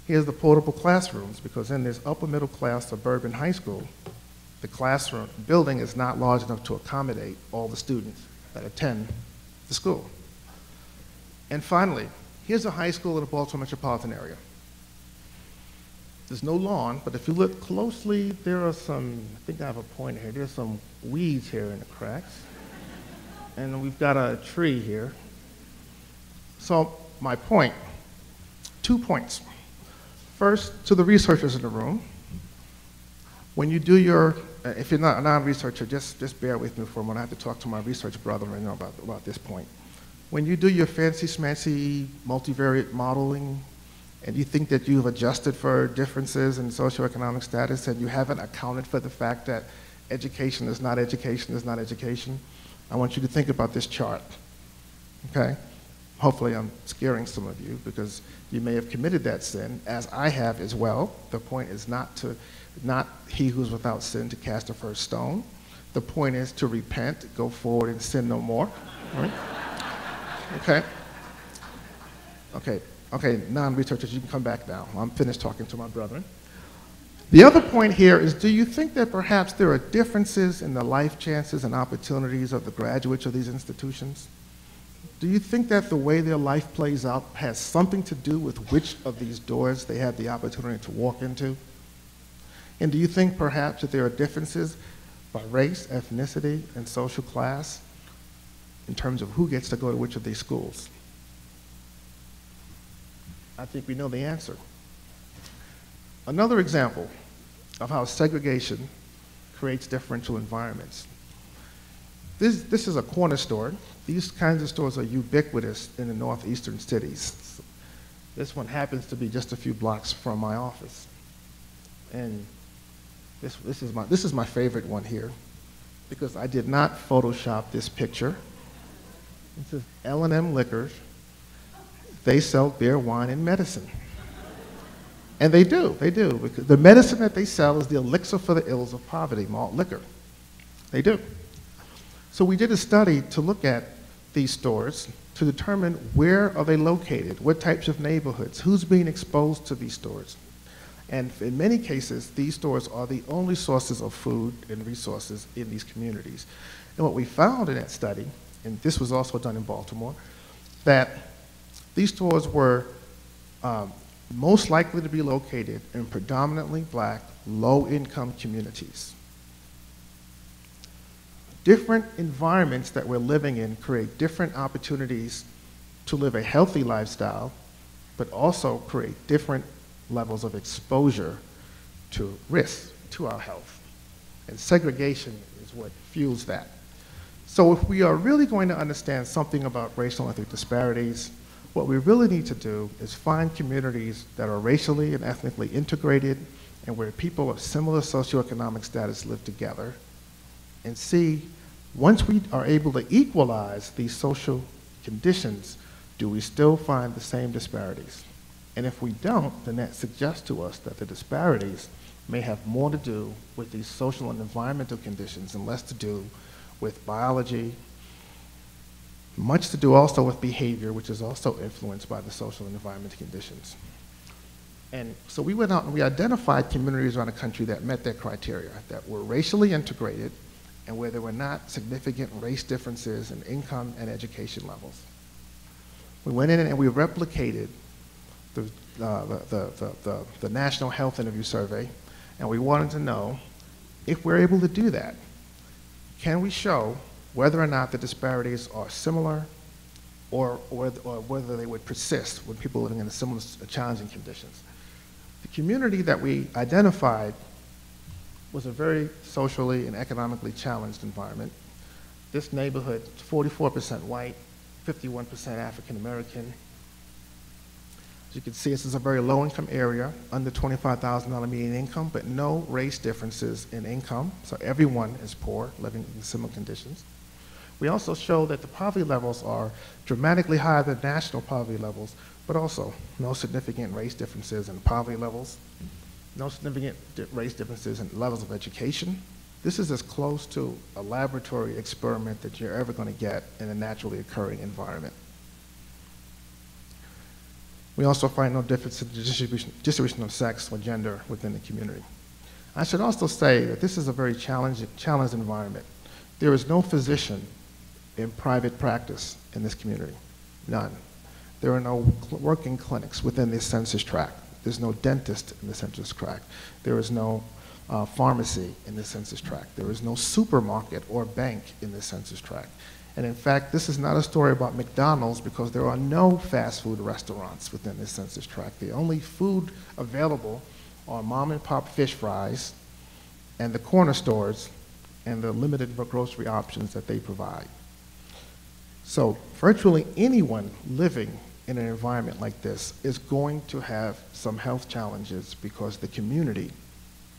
here's the portable classrooms, because in this upper middle class suburban high school, the classroom building is not large enough to accommodate all the students that attend the school. And finally, here's a high school in the Baltimore metropolitan area. There's no lawn, but if you look closely, there are some, I think I have a pointer here, there's some weeds here in the cracks. And we've got a tree here. So my point, 2 points. First, to the researchers in the room, when you do your, if you're not a non-researcher, just bear with me for a moment. I have to talk to my research brother right now about this point. When you do your fancy smancy multivariate modeling, and you think that you've adjusted for differences in socioeconomic status, and you haven't accounted for the fact that education is not education is not education, I want you to think about this chart, okay? Hopefully I'm scaring some of you, because you may have committed that sin, as I have as well. The point is not he who's without sin to cast the first stone. The point is to repent, go forward, and sin no more. Right? Okay. Okay, non-researchers, you can come back now. I'm finished talking to my brethren. The other point here is, do you think that perhaps there are differences in the life chances and opportunities of the graduates of these institutions? Do you think that the way their life plays out has something to do with which of these doors they have the opportunity to walk into? And do you think perhaps that there are differences by race, ethnicity, and social class in terms of who gets to go to which of these schools? I think we know the answer. Another example of how segregation creates differential environments. This is a corner store. These kinds of stores are ubiquitous in the northeastern cities. This one happens to be just a few blocks from my office. And this is my favorite one here, because I did not Photoshop this picture. This is L&M Liquors. They sell beer, wine, and medicine. And they do, because the medicine that they sell is the elixir for the ills of poverty, malt liquor. They do. So we did a study to look at these stores to determine where are they located, what types of neighborhoods, who's being exposed to these stores. And in many cases, these stores are the only sources of food and resources in these communities. And what we found in that study, and this was also done in Baltimore, that these stores were most likely to be located in predominantly black, low-income communities. Different environments that we're living in create different opportunities to live a healthy lifestyle, but also create different levels of exposure to risk to our health. And segregation is what fuels that. So if we are really going to understand something about racial and ethnic disparities, what we really need to do is find communities that are racially and ethnically integrated and where people of similar socioeconomic status live together, and see, once we are able to equalize these social conditions, do we still find the same disparities? And if we don't, then that suggests to us that the disparities may have more to do with these social and environmental conditions and less to do with biology, much to do also with behavior, which is also influenced by the social and environmental conditions. And so we went out and we identified communities around the country that met that criteria, that were racially integrated and where there were not significant race differences in income and education levels. We went in and we replicated the National Health Interview Survey, and we wanted to know if we're able to do that. Can we show whether or not the disparities are similar or whether they would persist when people living in similar challenging conditions? The community that we identified was a very socially and economically challenged environment. This neighborhood, 44% white, 51% African American. As you can see, this is a very low-income area, under $25,000 median income, but no race differences in income, so everyone is poor, living in similar conditions. We also show that the poverty levels are dramatically higher than national poverty levels, but also no significant race differences in poverty levels, no significant race differences in levels of education. This is as close to a laboratory experiment that you're ever going to get in a naturally occurring environment. We also find no difference in the distribution of sex or gender within the community. I should also say that this is a very challenged environment. There is no physician in private practice in this community, none. There are no working clinics within this census tract. There's no dentist in the census tract. There is no pharmacy in the census tract. There is no supermarket or bank in the census tract. And in fact, this is not a story about McDonald's because there are no fast food restaurants within this census tract. The only food available are mom and pop fish fries and the corner stores and the limited grocery options that they provide. So virtually anyone living in an environment like this is going to have some health challenges because the community,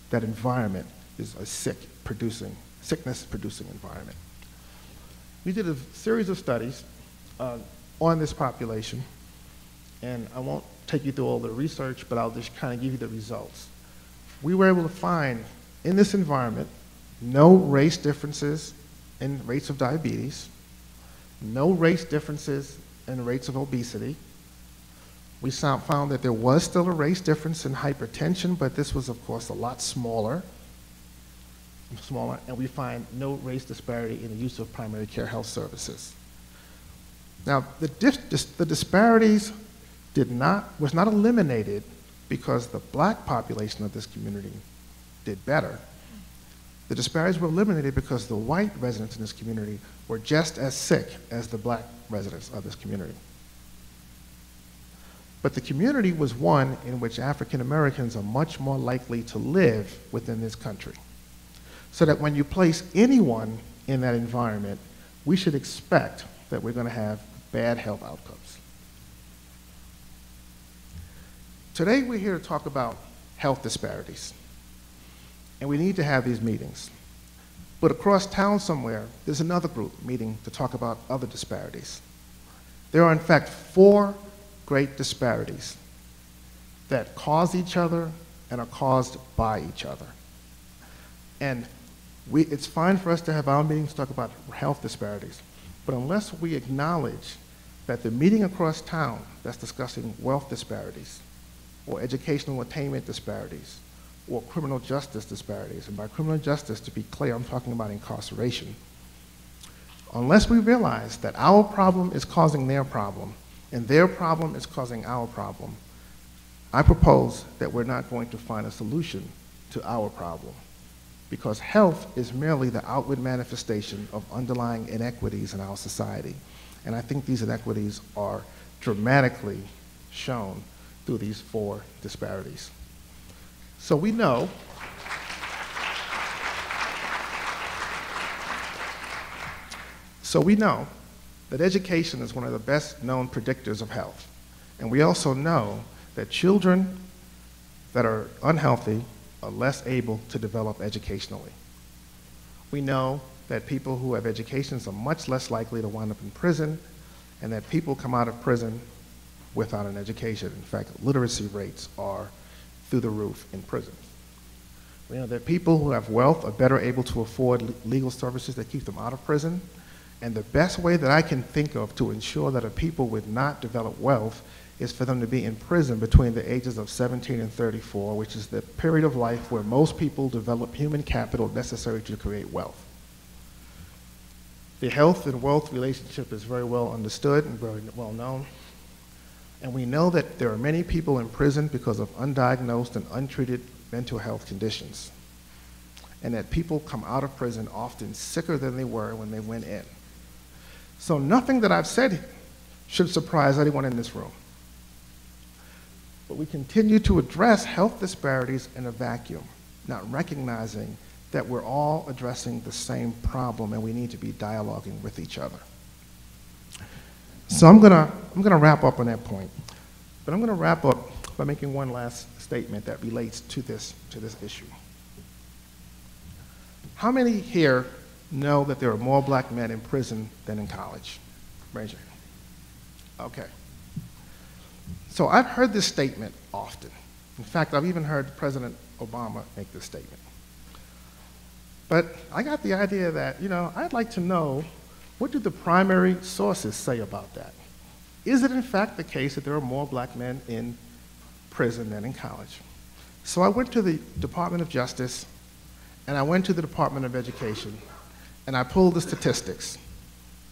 that environment, is a sickness-producing environment. We did a series of studies on this population, and I won't take you through all the research, but I'll just kind of give you the results. We were able to find in this environment no race differences in rates of diabetes, no race differences in rates of obesity. We found that there was still a race difference in hypertension, but this was, of course, a lot smaller, and we find no race disparity in the use of primary care health services. Now, the disparities was not eliminated because the black population of this community did better. The disparities were eliminated because the white residents in this community were just as sick as the black residents of this community. But the community was one in which African Americans are much more likely to live within this country. So that when you place anyone in that environment, we should expect that we're going to have bad health outcomes. Today we're here to talk about health disparities. And we need to have these meetings. But across town somewhere, there's another group meeting to talk about other disparities. There are in fact 4 great disparities that cause each other and are caused by each other. And it's fine for us to have our meetings to talk about health disparities, but unless we acknowledge that the meeting across town that's discussing wealth disparities, or educational attainment disparities, or criminal justice disparities, and by criminal justice, to be clear, I'm talking about incarceration, unless we realize that our problem is causing their problem, and their problem is causing our problem, I propose that we're not going to find a solution to our problem, because health is merely the outward manifestation of underlying inequities in our society. And I think these inequities are dramatically shown through these 4 disparities. So we know that education is one of the best known predictors of health. And we also know that children that are unhealthy are less able to develop educationally. We know that people who have educations are much less likely to wind up in prison, and that people come out of prison without an education. In fact, literacy rates are through the roof in prisons. We know that people who have wealth are better able to afford legal services that keep them out of prison. And the best way that I can think of to ensure that a people would not develop wealth is for them to be in prison between the ages of 17 and 34, which is the period of life where most people develop human capital necessary to create wealth. The health and wealth relationship is very well understood and very well known. And we know that there are many people in prison because of undiagnosed and untreated mental health conditions. And that people come out of prison often sicker than they were when they went in. So nothing that I've said should surprise anyone in this room. But we continue to address health disparities in a vacuum, not recognizing that we're all addressing the same problem and we need to be dialoguing with each other. So I'm gonna wrap up on that point, but I'm gonna wrap up by making one last statement that relates to this issue. How many here know that there are more black men in prison than in college? Raise your hand. Okay. So I've heard this statement often. In fact, I've even heard President Obama make this statement. But I got the idea that, I'd like to know, what do the primary sources say about that? Is it in fact the case that there are more black men in prison than in college? So I went to the Department of Justice, and I went to the Department of Education, and I pulled the statistics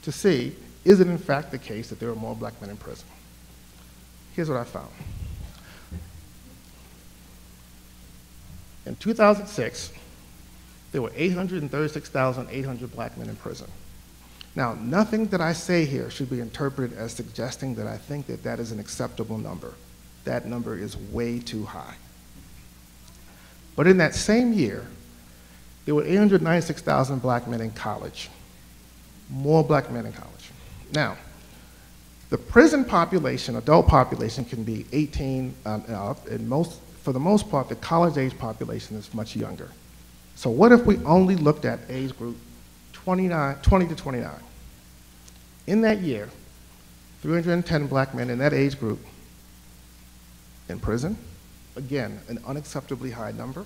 to see, is it in fact the case that there are more black men in prison? Here's what I found. In 2006, there were 836,800 black men in prison. Now, nothing that I say here should be interpreted as suggesting that I think that that is an acceptable number. That number is way too high. But in that same year, there were 896,000 black men in college. More black men in college. Now, the prison population, adult population, can be 18 and up, and for the most part, the college-age population is much younger. So what if we only looked at age group 20 to 29? In that year, 310 black men in that age group in prison. Again, an unacceptably high number.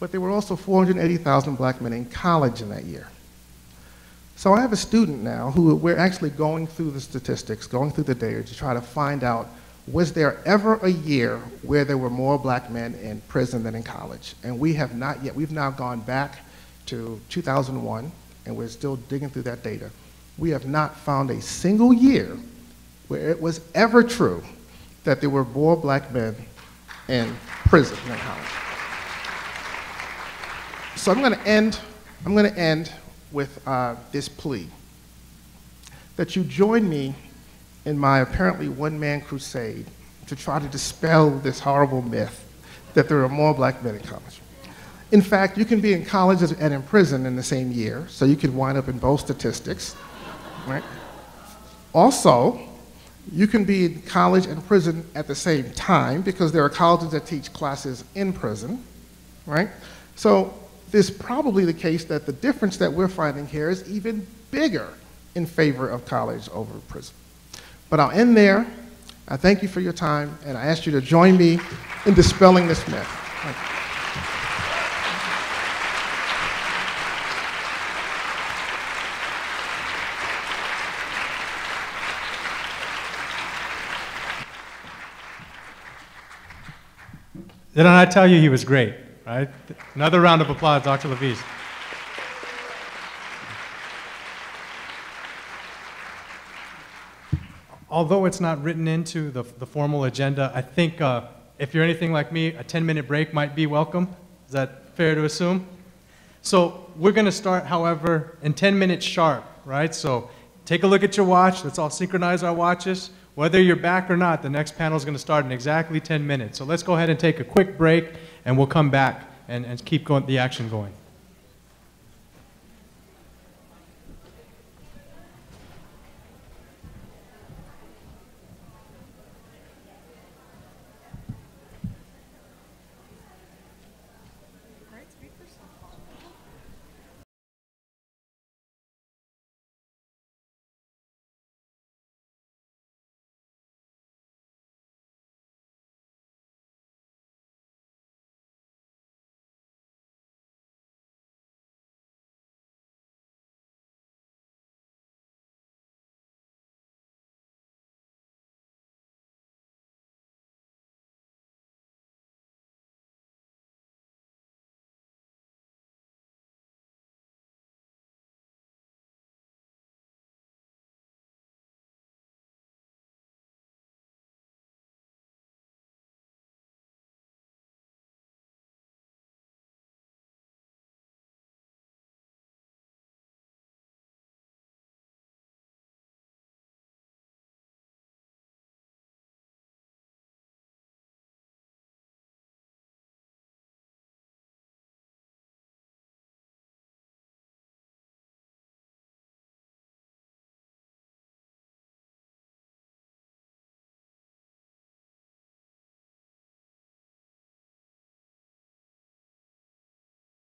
but there were also 480,000 black men in college in that year. So I have a student now who we're actually going through the statistics, going through the data to try to find out, was there ever a year where there were more black men in prison than in college? And we have not yet. We've now gone back to 2001, and we're still digging through that data. We have not found a single year where it was ever true that there were more black men in prison than college. So I'm going to end with this plea, that you join me in my apparently one-man crusade to try to dispel this horrible myth that there are more black men in college. In fact, you can be in college and in prison in the same year, so you could wind up in both statistics, right? Also, you can be in college and prison at the same time because there are colleges that teach classes in prison, right? So it's probably the case that the difference that we're finding here is even bigger in favor of college over prison. But I'll end there. I thank you for your time, and I ask you to join me in dispelling this myth. Thank you. Didn't I tell you he was great, right? Another round of applause, Dr. LaVeist. Although it's not written into the formal agenda, I think if you're anything like me, a 10-minute break might be welcome. Is that fair to assume? So we're going to start, however, in 10 minutes sharp, right? So take a look at your watch. Let's all synchronize our watches. Whether you're back or not, the next panel is going to start in exactly 10 minutes. So let's go ahead and take a quick break, and we'll come back and keep going, the action going.